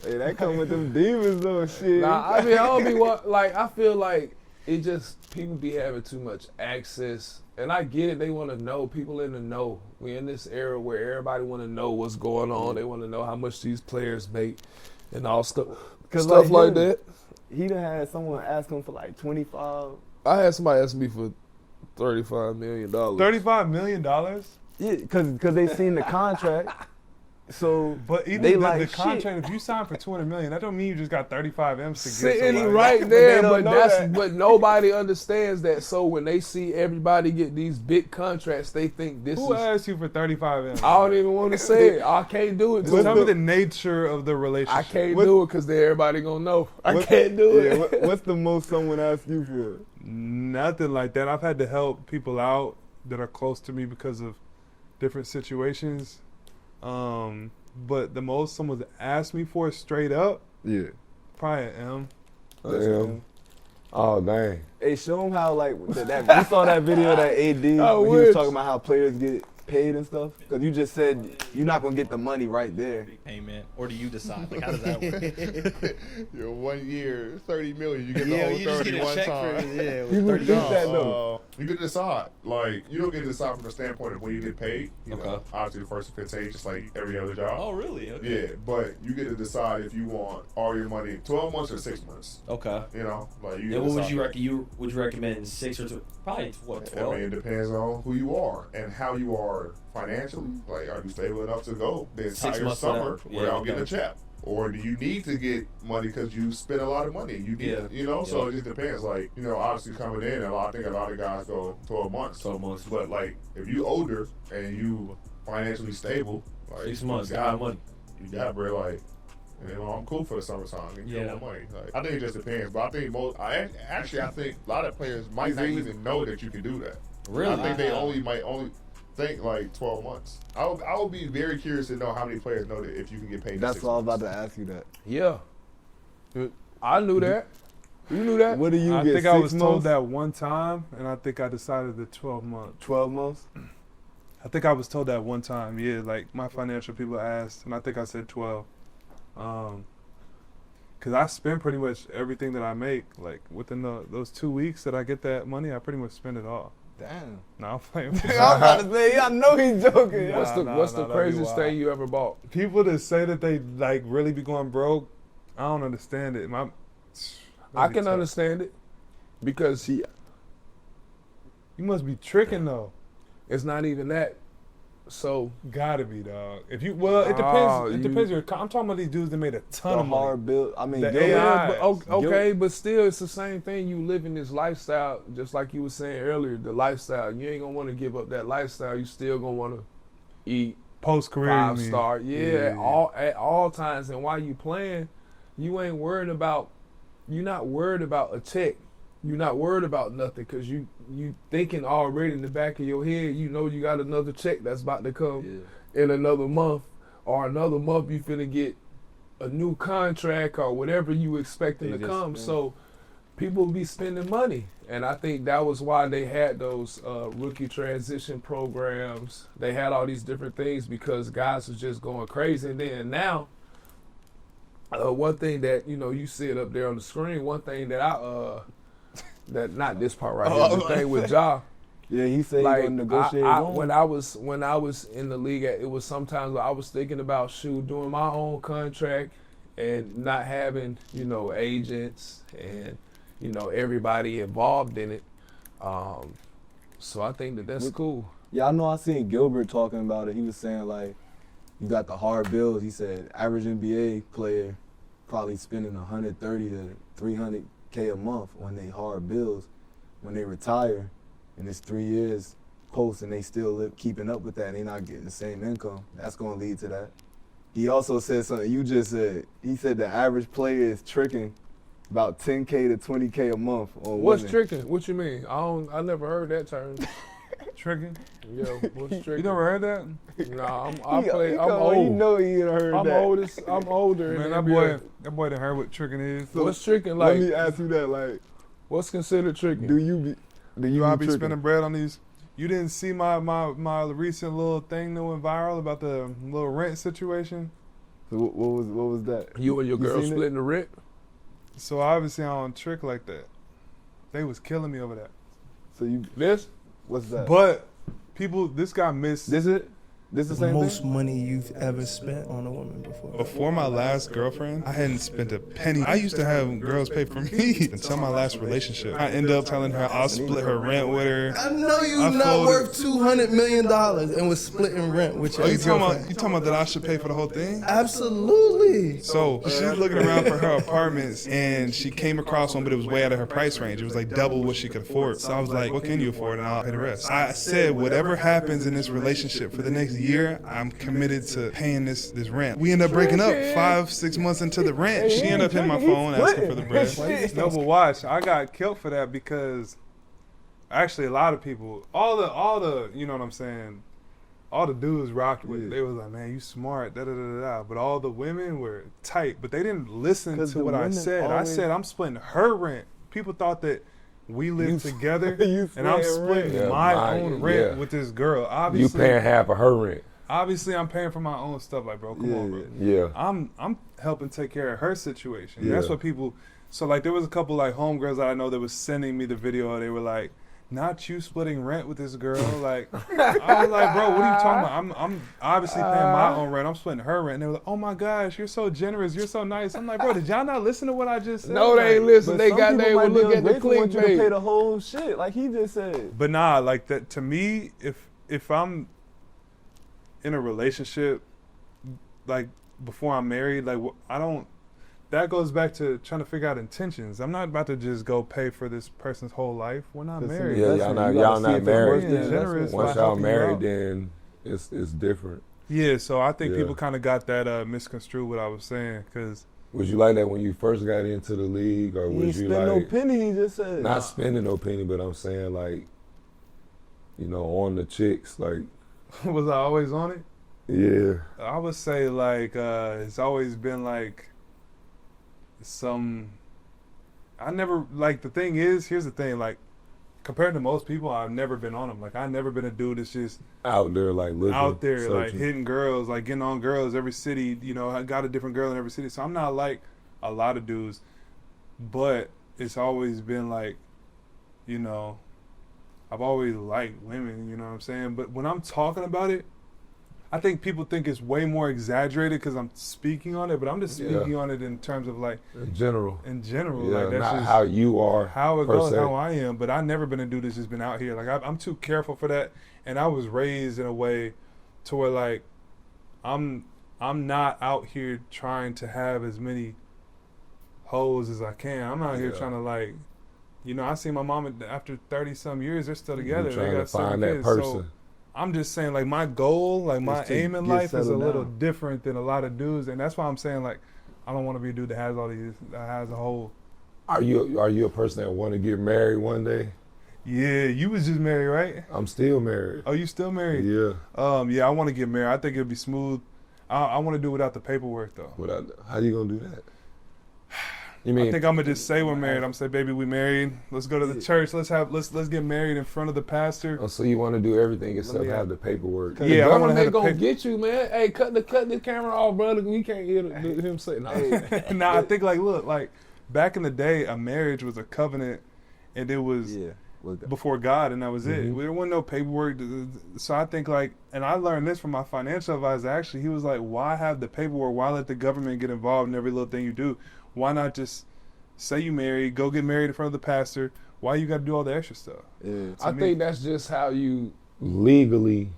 Hey, that come with them demons though, shit. Nah, I mean, I don't be I feel like it just, people be having too much access. And I get it, they want to know, people in the know. We in this era where everybody want to know what's going on. They want to know how much these players make and all stuff like that. He done had someone ask him for like 25. I had somebody ask me for $35 million. $35 million? Yeah, because they seen the contract. So, but even they the like, contract, if you sign for $200 million, that don't mean you just got 35 M's to give Sitting somebody. right there, But they don't know but nobody understands that. So when they see everybody get these big contracts, they think this Who is. asked you for 35 M's? I don't even want to say it. I can't do it. Just tell me the nature of the relationship. I can't do it because everybody gonna know. I can't do it. Yeah, what's the most someone asked you for? Nothing like that. I've had to help people out that are close to me because of different situations. but the most someone's asked me for straight up, Yeah. probably an M. Damn. Oh, dang. Hey, show him how, like, you saw that video that AD, when he was talking about how players get paid and stuff? Because you just said you're not going to get the money right there. Payment. Or do you decide? Like, how does that work? Your 1 year, $30 million. You get the whole you just 30 get a one check time. for it. Yeah, You would $30. think that, though. You get to decide. Like, you don't get to decide from the standpoint of when you get paid. You Okay. know, obviously, the first 15, just like every other job. Oh, really? Okay. Yeah, but you get to decide if you want all your money 12 months or 6 months. Okay. You know, like you. And what would decide. you would you recommend 6 or 2? Probably what, 12? I mean, it depends on who you are and how you are financially. Like, are you stable enough to go the 6 entire months summer without- without okay. getting a check? Or do you need to get money because you spend a lot of money? You get, you know, so it just depends. Like, you know, obviously coming in, I think a lot of guys go 12 months. 12 months. But, like, if you older and you financially stable, like, 6 months, you got money. You got, bro, like, you know, I'm cool for the summertime. And Yeah. get more money. Like, I think it just depends. But I think I think a lot of players might not even know that you can do that. Really? I think they might only think like 12 months. I would be very curious to know how many players know that if you can get paid. in That's 6 why I was months. about to ask you that. Yeah. I knew that. You knew that? What do you I get, think I 6 was months? told that one time, and I think I decided the 12 months. 12 months? I think I was told that one time. Yeah, like my financial people asked, and I think I said 12. Cause I spend pretty much everything that I make. Like within those 2 weeks that I get that money, I pretty much spend it all. Damn. No, I'm playing. With I'm about to say, I know he's joking. Nah, What's the that'd be craziest wild. thing you ever bought? People that say that they like really be going broke, I don't understand it. I can understand it because You must be tricking though. it's not even that. So Gotta be, dog. If you it depends. Oh, It depends. I'm talking about these dudes that made a ton The of money. hard bill. I mean, The Gilbert- AI. but, okay, but still, it's the same thing. You live in this lifestyle, just like you were saying earlier. The lifestyle, you ain't gonna want to give up that lifestyle. You still gonna want to eat Post career, 5-star, at all times. And while you playing, you ain't worried about. You're not worried about a check. You're not worried about nothing because you thinking already in the back of your head. You know you got another check that's about to come in another month, or another month you finna get a new contract or whatever you expecting to come. So people be spending money, and I think that was why they had those rookie transition programs. They had all these different things because guys was just going crazy. And then now, one thing that you see it up there on the screen. One thing that that not this part right here. The thing with Ja. Yeah, he said Like he gonna negotiate. when I was in the league, it was sometimes I was thinking about doing my own contract and not having agents and everybody involved in it. So I think that's cool. Yeah, I know. I seen Gilbert talking about it. He was saying like, you got the hard bills. He said average NBA player probably spending 130 to 300K a month on they hard bills when they retire, and it's 3 years post, and they still keeping up with that. They not getting the same income. That's going to lead to that. He also said something you just said. He said the average player is tricking about 10K to 20K a month on What's women. tricking? What you mean? I never heard that term. Tricking. Yo, what's tricking? You never heard that? Nah, I'm He old. know he ain't heard I'm that. I'm older. Man, in that NBA. boy done heard what tricking is. What's tricking? Let Like, me ask you that. Like, what's considered tricking? do you I be tricking? spending bread on these? You didn't see my recent little thing that went viral about the little rent situation? So what was that? You and your girl seen it? splitting the rent? So obviously I don't trick like that. They was killing me over that. So you This? what's that? But this guy missed. This it? This the The same most thing? money you've ever spent on a woman before. Before my last girlfriend, I hadn't spent a penny. I used to have girls pay for me until my last relationship. I ended up telling her I'll split her rent with her. I know you I not folded- worth $200 million and was splitting rent with your Oh, you talking girlfriend. about that I should pay for the whole thing? Absolutely. So she's looking around for her apartments, and she came across one, but it was way out of her price range. It was like double what she could afford. So I was like, "What can you afford?" And I'll pay the rest. I said, "Whatever happens in this relationship for the next year, I'm committed to paying this rent." We end up breaking up 5-6 months into the rent. She ended up hitting my phone asking for the bread. No, but watch, I got killed for that because actually a lot of people, all the, you know what I'm saying, all the dudes rocked with it. They was like, man, you smart, da da da da. But all the women were tight, but they didn't listen to what I said. I said I'm splitting her rent. People thought that we live together, and I'm splitting my own rent with this girl. Obviously, you paying half of her rent. Obviously, I'm paying for my own stuff. Like, bro, come on, bro. Yeah. I'm helping take care of her situation. Yeah. That's what people. So like, there was a couple like homegirls that I know that was sending me the video. They were like, "Not you splitting rent with this girl." Like, I was like, "Bro, what are you talking about? I'm obviously paying my own rent. I'm splitting her rent." And they were like, "Oh my gosh, you're so generous. You're so nice." I'm like, "Bro, did y'all not listen to what I just said?" No, they ain't listen. They will look at the want you to pay clickbait. the whole shit, like he just said. But nah, like that to me, if I'm in a relationship, like before I'm married, like I don't. That goes back to trying to figure out intentions. I'm not about to just go pay for this person's whole life. We're not married. Yeah, y'all not married. Generous. Once y'all married, then it's different. Yeah, so I think people kind of got that misconstrued what I was saying. Cause was you like that when you first got into the league, or was you like no penny? He just said not spending no penny, but I'm saying like, you know, on the chicks, like. Was I always on it? Yeah. I would say like it's always been like I never, like, the thing is, here's the thing, like, compared to most people, I've never been on them. Like, I've never been a dude that's just out there, like, looking, out there, searching. like, hitting girls, like, getting on girls every city. You know, I got a different girl in every city. So I'm not like a lot of dudes, but it's always been like, you know, I've always liked women, you know what I'm saying? But when I'm talking about it, I think people think it's way more exaggerated because I'm speaking on it, but I'm just speaking on it in terms of like in general. In general, yeah, like that's not just how you are, how it goes, how I am. But I've never been a dude that's just been out here. Like I'm too careful for that, and I was raised in a way to where like I'm not out here trying to have as many hoes as I can. I'm out here trying to like, you know, I see my mom after 30 some years, they're still together. You're trying they got to find that kids. person. So I'm just saying, like, my goal, like, my aim in life is a little different than a lot of dudes, and that's why I'm saying, like, I don't want to be a dude that has all these, that has a whole. Are you a person that want to get married one day? Yeah, you was just married, right? I'm still married. Oh, you still married? Yeah. Yeah, I want to get married. I think it'd be smooth. I want to do it without the paperwork though. How you gonna do that? You mean? I think I'm gonna just say we're married. I'm gonna say, baby, we married. Let's go to the church. Let's get married in front of the pastor. Oh, so you want to do everything except have the paperwork? Yeah, I want to have gonna get you, man. Hey, cut the camera off, brother. We can't hear him say no. Nah, I think like, look, like back in the day, a marriage was a covenant, and it was before God, and that was it. There wasn't no paperwork. So I think like, and I learned this from my financial advisor. Actually, he was like, why have the paperwork? Why let the government get involved in every little thing you do? Why not just say you married, go get married in front of the pastor? Why you got to do all the extra stuff? Yeah. I think that's just how you legally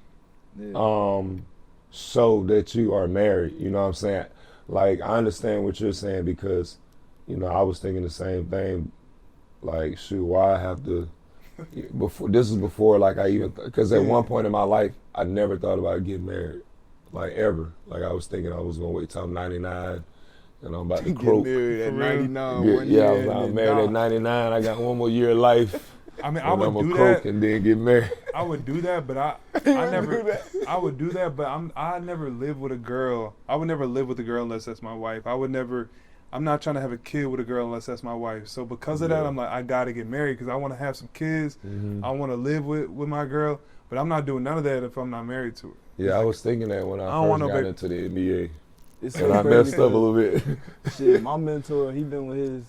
show that you are married. You know what I'm saying? Like, I understand what you're saying because, you know, I was thinking the same thing. Like, shoot, why I have to? This is before, like, because at one point in my life, I never thought about getting married, like, ever. Like, I was thinking I was gonna wait till I'm 99. And I'm about to croak. Get married at 99. I was married at 99. I got one more year of life. I mean, I would do croak that and then get married. I would do that, but I would do that, but I never live with a girl. I would never live with a girl unless that's my wife. I'm not trying to have a kid with a girl unless that's my wife. So because of that, I'm like, I gotta get married because I want to have some kids. I want to live with my girl, but I'm not doing none of that if I'm not married to her. Yeah, I was thinking that when I first got into the NBA. And I messed up a little bit. Shit, my mentor, he been with his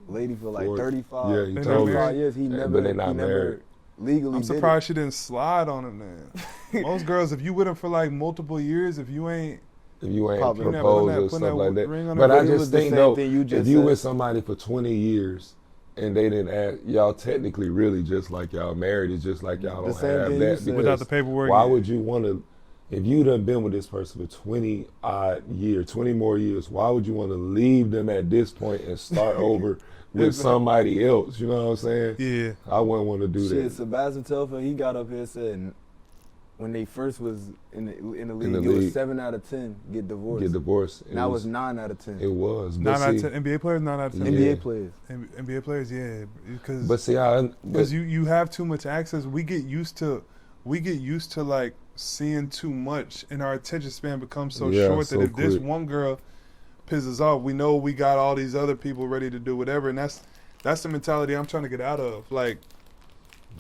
lady for like 35. Yeah, he told me. Years. He never, but they're not married. Legally, I'm surprised she didn't slide on him, man. Most girls, if you with them for like multiple years, if you ain't proposed or stuff like that. But I just think though, if you with somebody for 20 years and they didn't ask, y'all technically really just like y'all married. It's just like y'all don't have that without the paperwork. Why would you want to? If you done been with this person for 20 more years, why would you want to leave them at this point and start over with somebody else? You know what I'm saying? Yeah. I wouldn't want to do that. Sebastian Telfair, he got up here and said when they first was in the league, it was 7 out of 10 get divorced. Now it's 9 out of 10. It was. 9 out of 10 NBA players, 9 out of 10. NBA players. NBA players, yeah. Because you have too much access. We get used to like seeing too much, and our attention span becomes so Yeah, short so that if this quick. one girl pisses off, we know we got all these other people ready to do whatever, and that's the mentality I'm trying to get out of. Like,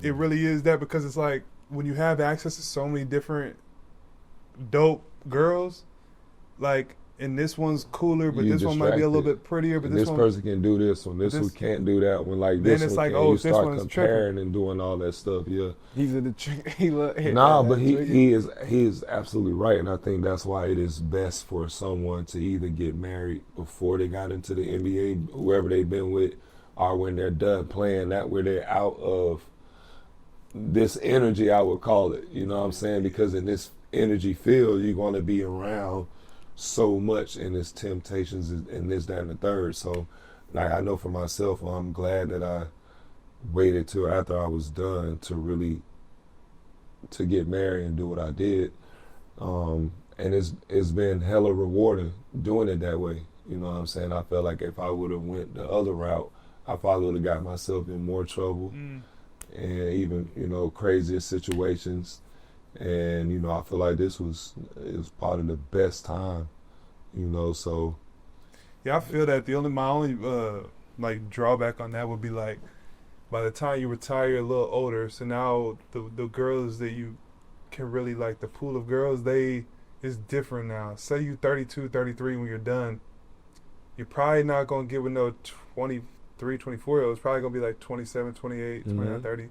it really is that, because it's like when you have access to so many different dope girls, like, and this one's cooler, but You this one might be a little distracted. bit prettier, but And this one, person can do this one. This one can't do that one. Like then this it's one like, can. oh, You this start one's comparing and doing all that stuff. Yeah. He's in the trick. He look. Nah, but he is absolutely right, and I think that's why it is best for someone to either get married before they got into the NBA, whoever they've been with, or when they're done playing, that where they're out of this energy, I would call it. You know what I'm saying? Because in this energy field, you're going to be around so much in its temptations and this, that, and the third. So, like, I know for myself, I'm glad that I waited till after I was done to get married and do what I did. And it's been hella rewarding doing it that way. You know what I'm saying? I felt like if I would have went the other route, I probably would have got myself in more trouble and even, crazier situations. And, I feel like it was part of the best time, so. Yeah, I feel that. My only like drawback on that would be like, by the time you retire, you're a little older. So now the girls that you can really like, the pool of girls, it's different now. Say you 32, 33 when you're done, you're probably not going to get with no 23, 24-year-olds. It's probably going to be like 27, 28, 29, 30,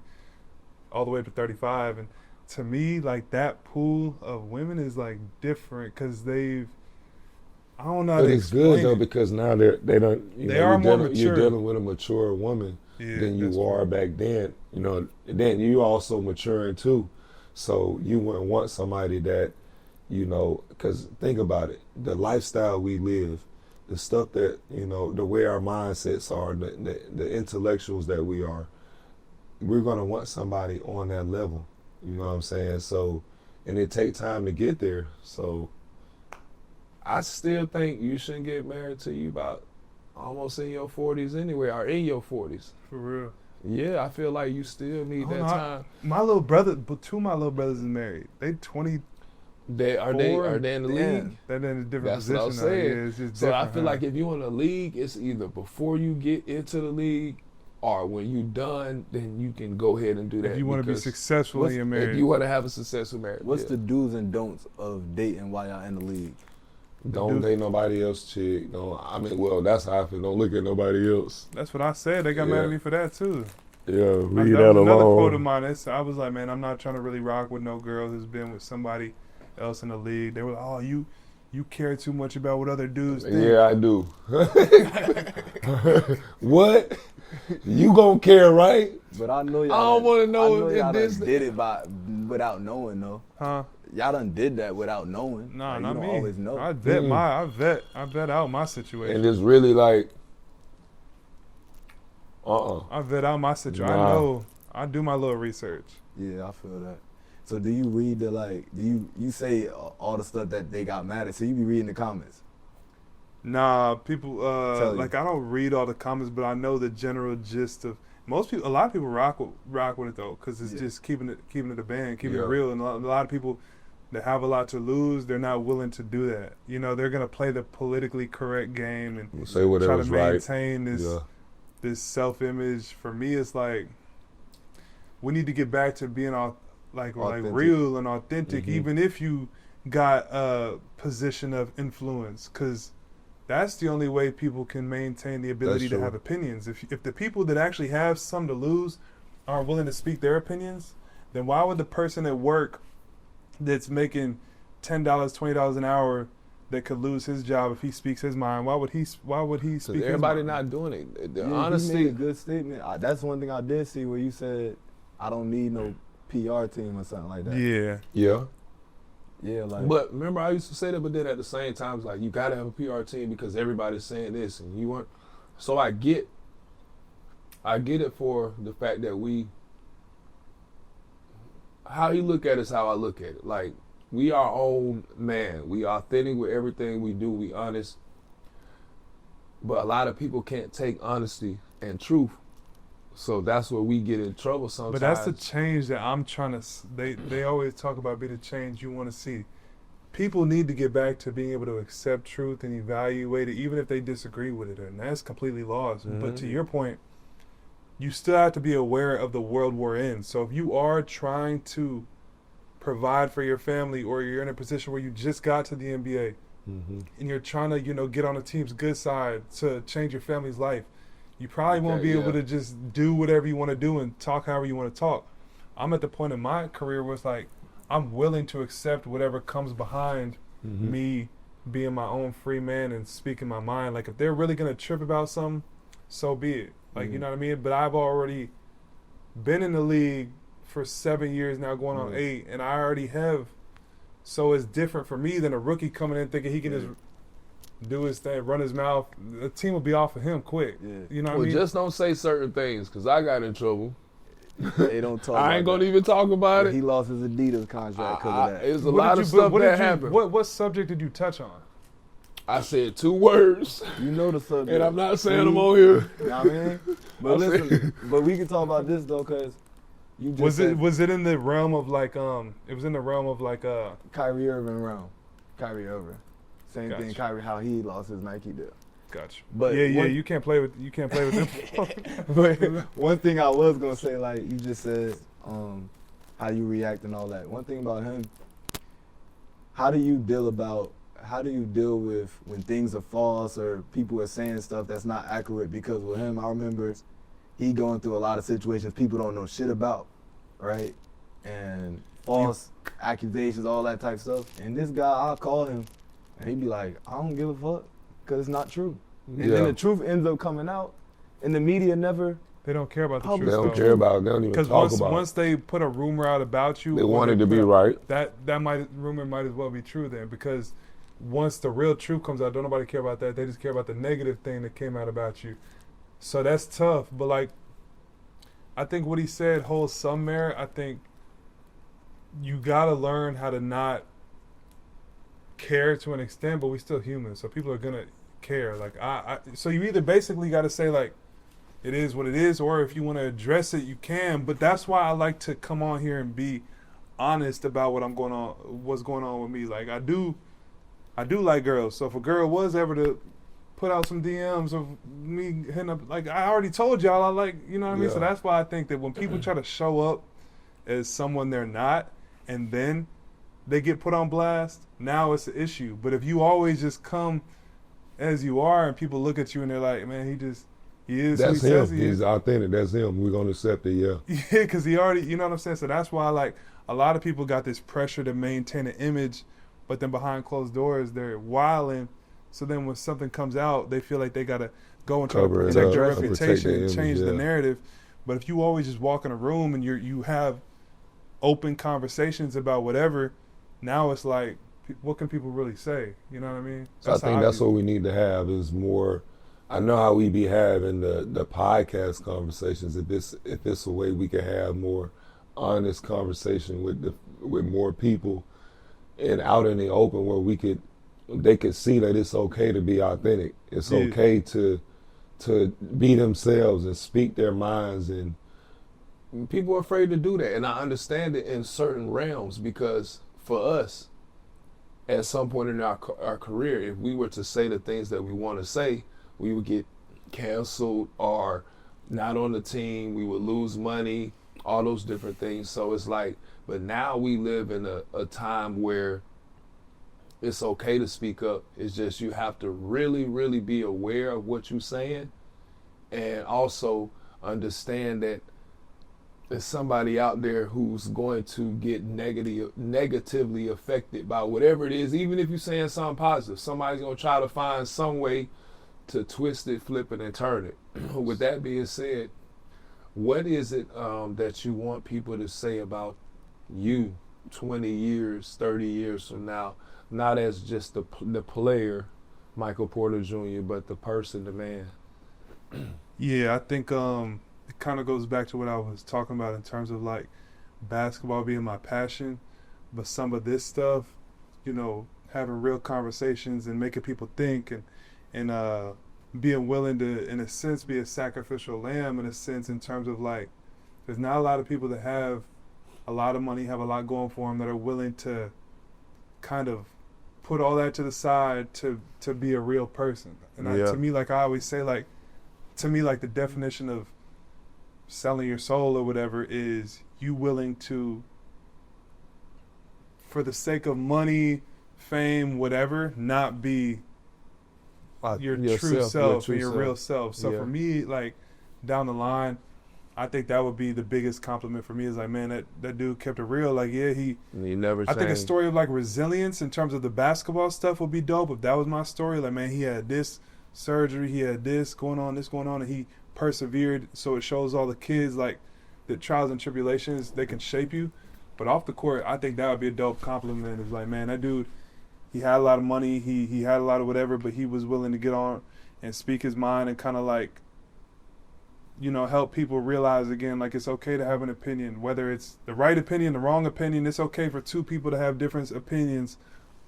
all the way up to 35. And to me, like, that pool of women is like different because I don't know how But to it's explain good though it. because now they don't. They are more mature. You're dealing with a mature woman than you are back then. Then you also maturing too, so you wouldn't want somebody that, because think about it, the lifestyle we live, the stuff that the way our mindsets are, the intellectuals that we are, we're gonna want somebody on that level. You know what I'm saying? So, and it takes time to get there. So, I still think you shouldn't get married till you about almost in your 40s anyway, or in your 40s. For real. Yeah, I feel like you still need that time. My little brother, but two of my little brothers is married. They 20. Are they in the league? They're in a different That's position. what I'm saying. Yeah, it's just so I different, feel like if you in the league, it's either before you get into the league, or when you done, then you can go ahead and do that. If you want to be successful in your marriage. If you want to have a successful marriage. What's the do's and don'ts of dating while y'all in the league? Don't date nobody else, chick. That's how I feel. Don't look at nobody else. That's what I said. They got mad at me for that too. Yeah, leave that that alone. Another quote of mine. I was like, man, I'm not trying to really rock with no girl who's been with somebody else in the league. They were like, oh, you care too much about what other dudes think. Yeah, I do. What? You gonna care, right? But I know y'all. I don't want to know if if this did it without knowing though. Huh? Y'all done did that without knowing. Nah, like, not you don't me. always know. I vet out my situation. And it's really like, I vet out my situation. Nah. I know. I do my little research. Yeah, I feel that. So do you read you say all the stuff that they got mad at? So you be reading the comments? Nah, people, I don't read all the comments, but I know the general gist of most people. A lot of people rock with it though, because it's just keeping it a band, keeping it real. And a lot of people that have a lot to lose, they're not willing to do that. They're gonna play the politically correct game and say whatever's try to maintain this self-image. For me, it's like we need to get back to being like real and authentic, even if you got a position of influence, because that's the only way people can maintain the ability to have opinions. If the people that actually have something to lose aren't willing to speak their opinions, then why would the person at work that's making $10, $20 an hour that could lose his job if he speaks his mind? Why would he speak? Everybody his mind? not doing it. Honestly, you made a good statement. That's one thing I did see where you said, "I don't need no PR team" or something like that. Yeah. Yeah, like. But remember, I used to say that, but then at the same time, it's like you got to have a PR team because everybody's saying this, and you weren't. So I get it for the fact that how you look at it is how I look at it. Like, we our own man. We authentic with everything we do. We honest. But a lot of people can't take honesty and truth So that's where we get in trouble sometimes. But that's the change that I'm trying to. They always talk about being the change you want to see. People need to get back to being able to accept truth and evaluate it, even if they disagree with it, and that's completely lost. Mm-hmm. But to your point, you still have to be aware of the world we're in. So if you are trying to provide for your family, or you're in a position where you just got to the NBA, mm-hmm. and you're trying to, get on a team's good side to change your family's life, you probably won't be able to just do whatever you want to do and talk however you want to talk. I'm at the point in my career where it's like, I'm willing to accept whatever comes behind mm-hmm. me being my own free man and speaking my mind. Like, if they're really going to trip about something, so be it. Like, mm-hmm. you know what I mean? But I've already been in the league for 7 years now, going on 8, and I already have. So it's different for me than a rookie coming in thinking he can just do his thing, run his mouth. The team will be off of him quick. Yeah. You know what I mean? Just don't say certain things, because I got in trouble. They don't talk. I ain't gonna even talk about it. He lost his Adidas contract because of that. It's a lot of stuff that happened. What subject did you touch on? I said 2 words, You know the subject. and I'm not saying them on here. You know what I mean? But listen, but we can talk about this though, because you just Was it in the realm of like it was in the realm of like Kyrie Irving realm. Kyrie Irving. Same Gotcha. thing. Kyrie, how he lost his Nike deal. Gotcha. But you can't play with them. But one thing I was gonna say, like you just said, how you react and all that. One thing about him, how do you deal with when things are false or people are saying stuff that's not accurate? Because with him, I remember he going through a lot of situations people don't know shit about, right? And false accusations, all that type of stuff. And this guy, I'll call him, and he'd be like, I don't give a fuck, because it's not true. And then the truth ends up coming out, and the media never. They don't care about the truth. They don't care about it. They don't even talk about it. Because once they put a rumor out about you, they want it to be right. That rumor might as well be true then, because once the real truth comes out, don't nobody care about that. They just care about the negative thing that came out about you. So that's tough. But like, I think what he said holds some merit. I think you gotta learn how to not care to an extent, but we still human, so people are gonna care. Like so you either basically gotta say like, it is what it is, or if you want to address it, you can. But that's why I like to come on here and be honest about what's going on with me. Like I do like girls. So if a girl was ever to put out some DMs of me hitting up, like I already told y'all, I like, you know what I mean? So that's why I think that when people try to show up as someone they're not, and then they get put on blast, now it's an issue. But if you always just come as you are and people look at you and they're like, man, he is who he says he is. He's authentic. That's him. We're going to accept it, yeah. Yeah, because he already, you know what I'm saying? So that's why, like, a lot of people got this pressure to maintain an image, but then behind closed doors, they're wilding. So then when something comes out, they feel like they got to go and try to protect your reputation and change the narrative. But if you always just walk in a room and you have open conversations about whatever, now it's like, what can people really say? You know what I mean? So I think that's what we need to have is more. I know how we be having the podcast conversations. If it's a way we can have more honest conversation with more people and out in the open where they could see that it's okay to be authentic. It's okay to be themselves and speak their minds, and people are afraid to do that. And I understand it in certain realms, because for us, at some point in our career, if we were to say the things that we want to say, we would get canceled or not on the team. We would lose money, all those different things. So it's like, but now we live in a time where it's okay to speak up. It's just you have to really, really be aware of what you're saying, and also understand that there's somebody out there who's going to get negatively affected by whatever it is. Even if you're saying something positive, somebody's going to try to find some way to twist it, flip it, and turn it. With that being said, what is it that you want people to say about you 20 years, 30 years from now? Not as just the player, Michael Porter Jr., but the person, the man. Yeah, I think it kind of goes back to what I was talking about in terms of like basketball being my passion, but some of this stuff, you know, having real conversations and making people think and being willing to, in a sense, be a sacrificial lamb, in a sense, in terms of like, there's not a lot of people that have a lot of money, have a lot going for them, that are willing to kind of put all that to the side to be a real person. And to me, like I always say, like, to me, like the definition of selling your soul or whatever is you willing to, for the sake of money, fame, whatever, not be your true self and your real self. So for me, like down the line, I think that would be the biggest compliment for me is like, man, that dude kept it real. Like, yeah, he never changed. I think a story of like resilience in terms of the basketball stuff would be dope. If that was my story, like, man, he had this surgery, he had this going on, and he persevered. So it shows all the kids like the trials and tribulations, they can shape you. But off the court, I think that would be a dope compliment. It's like, man, that dude, he had a lot of money, he had a lot of whatever, but he was willing to get on and speak his mind and kind of like, you know, help people realize again, like it's okay to have an opinion, whether it's the right opinion, the wrong opinion. It's okay for two people to have different opinions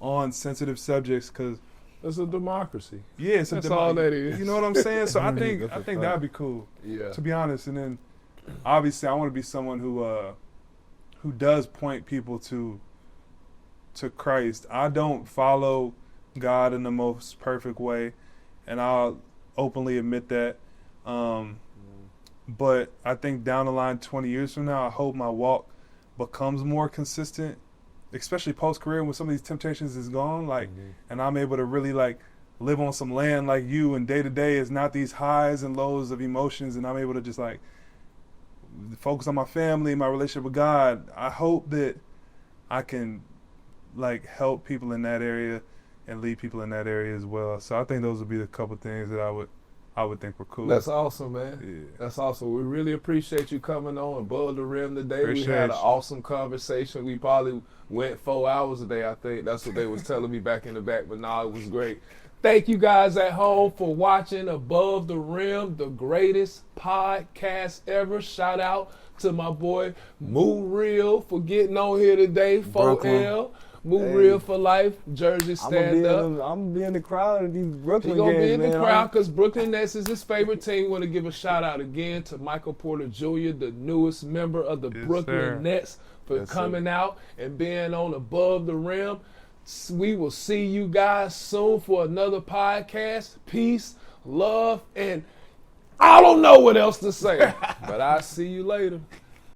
on sensitive subjects because it's a democracy. Yeah, it's that's all that is. You know what I'm saying? So I think that'd be cool. Yeah. To be honest, and then obviously I want to be someone who does point people to Christ. I don't follow God in the most perfect way, and I'll openly admit that. But I think down the line, 20 years from now, I hope my walk becomes more consistent, especially post-career when some of these temptations is gone, like, and I'm able to really like live on some land like you, and day to day is not these highs and lows of emotions, and I'm able to just like focus on my family, my relationship with God. I hope that I can like help people in that area and lead people in that area as well. So I think those would be the couple things that I would think were cool. That's awesome, man. Yeah. That's awesome. We really appreciate you coming on Above the Rim today. Appreciate we had an you. awesome conversation. We probably went 4 hours a day, I think. That's what they was telling me back in the back, but no, it was great. Thank you guys at home for watching Above the Rim, the greatest podcast ever. Shout out to my boy Moo Real for getting on here today. 4L. Moo Real for life. Jersey stand up. I'm gonna be in the crowd of these Brooklyn games. He's gonna be in the crowd because Brooklyn Nets is his favorite team. Want to give a shout out again to Michael Porter Jr., the newest member of the Brooklyn Nets, for coming out and being on Above the Rim. We will see you guys soon for another podcast. Peace, love, and I don't know what else to say, but I'll see you later.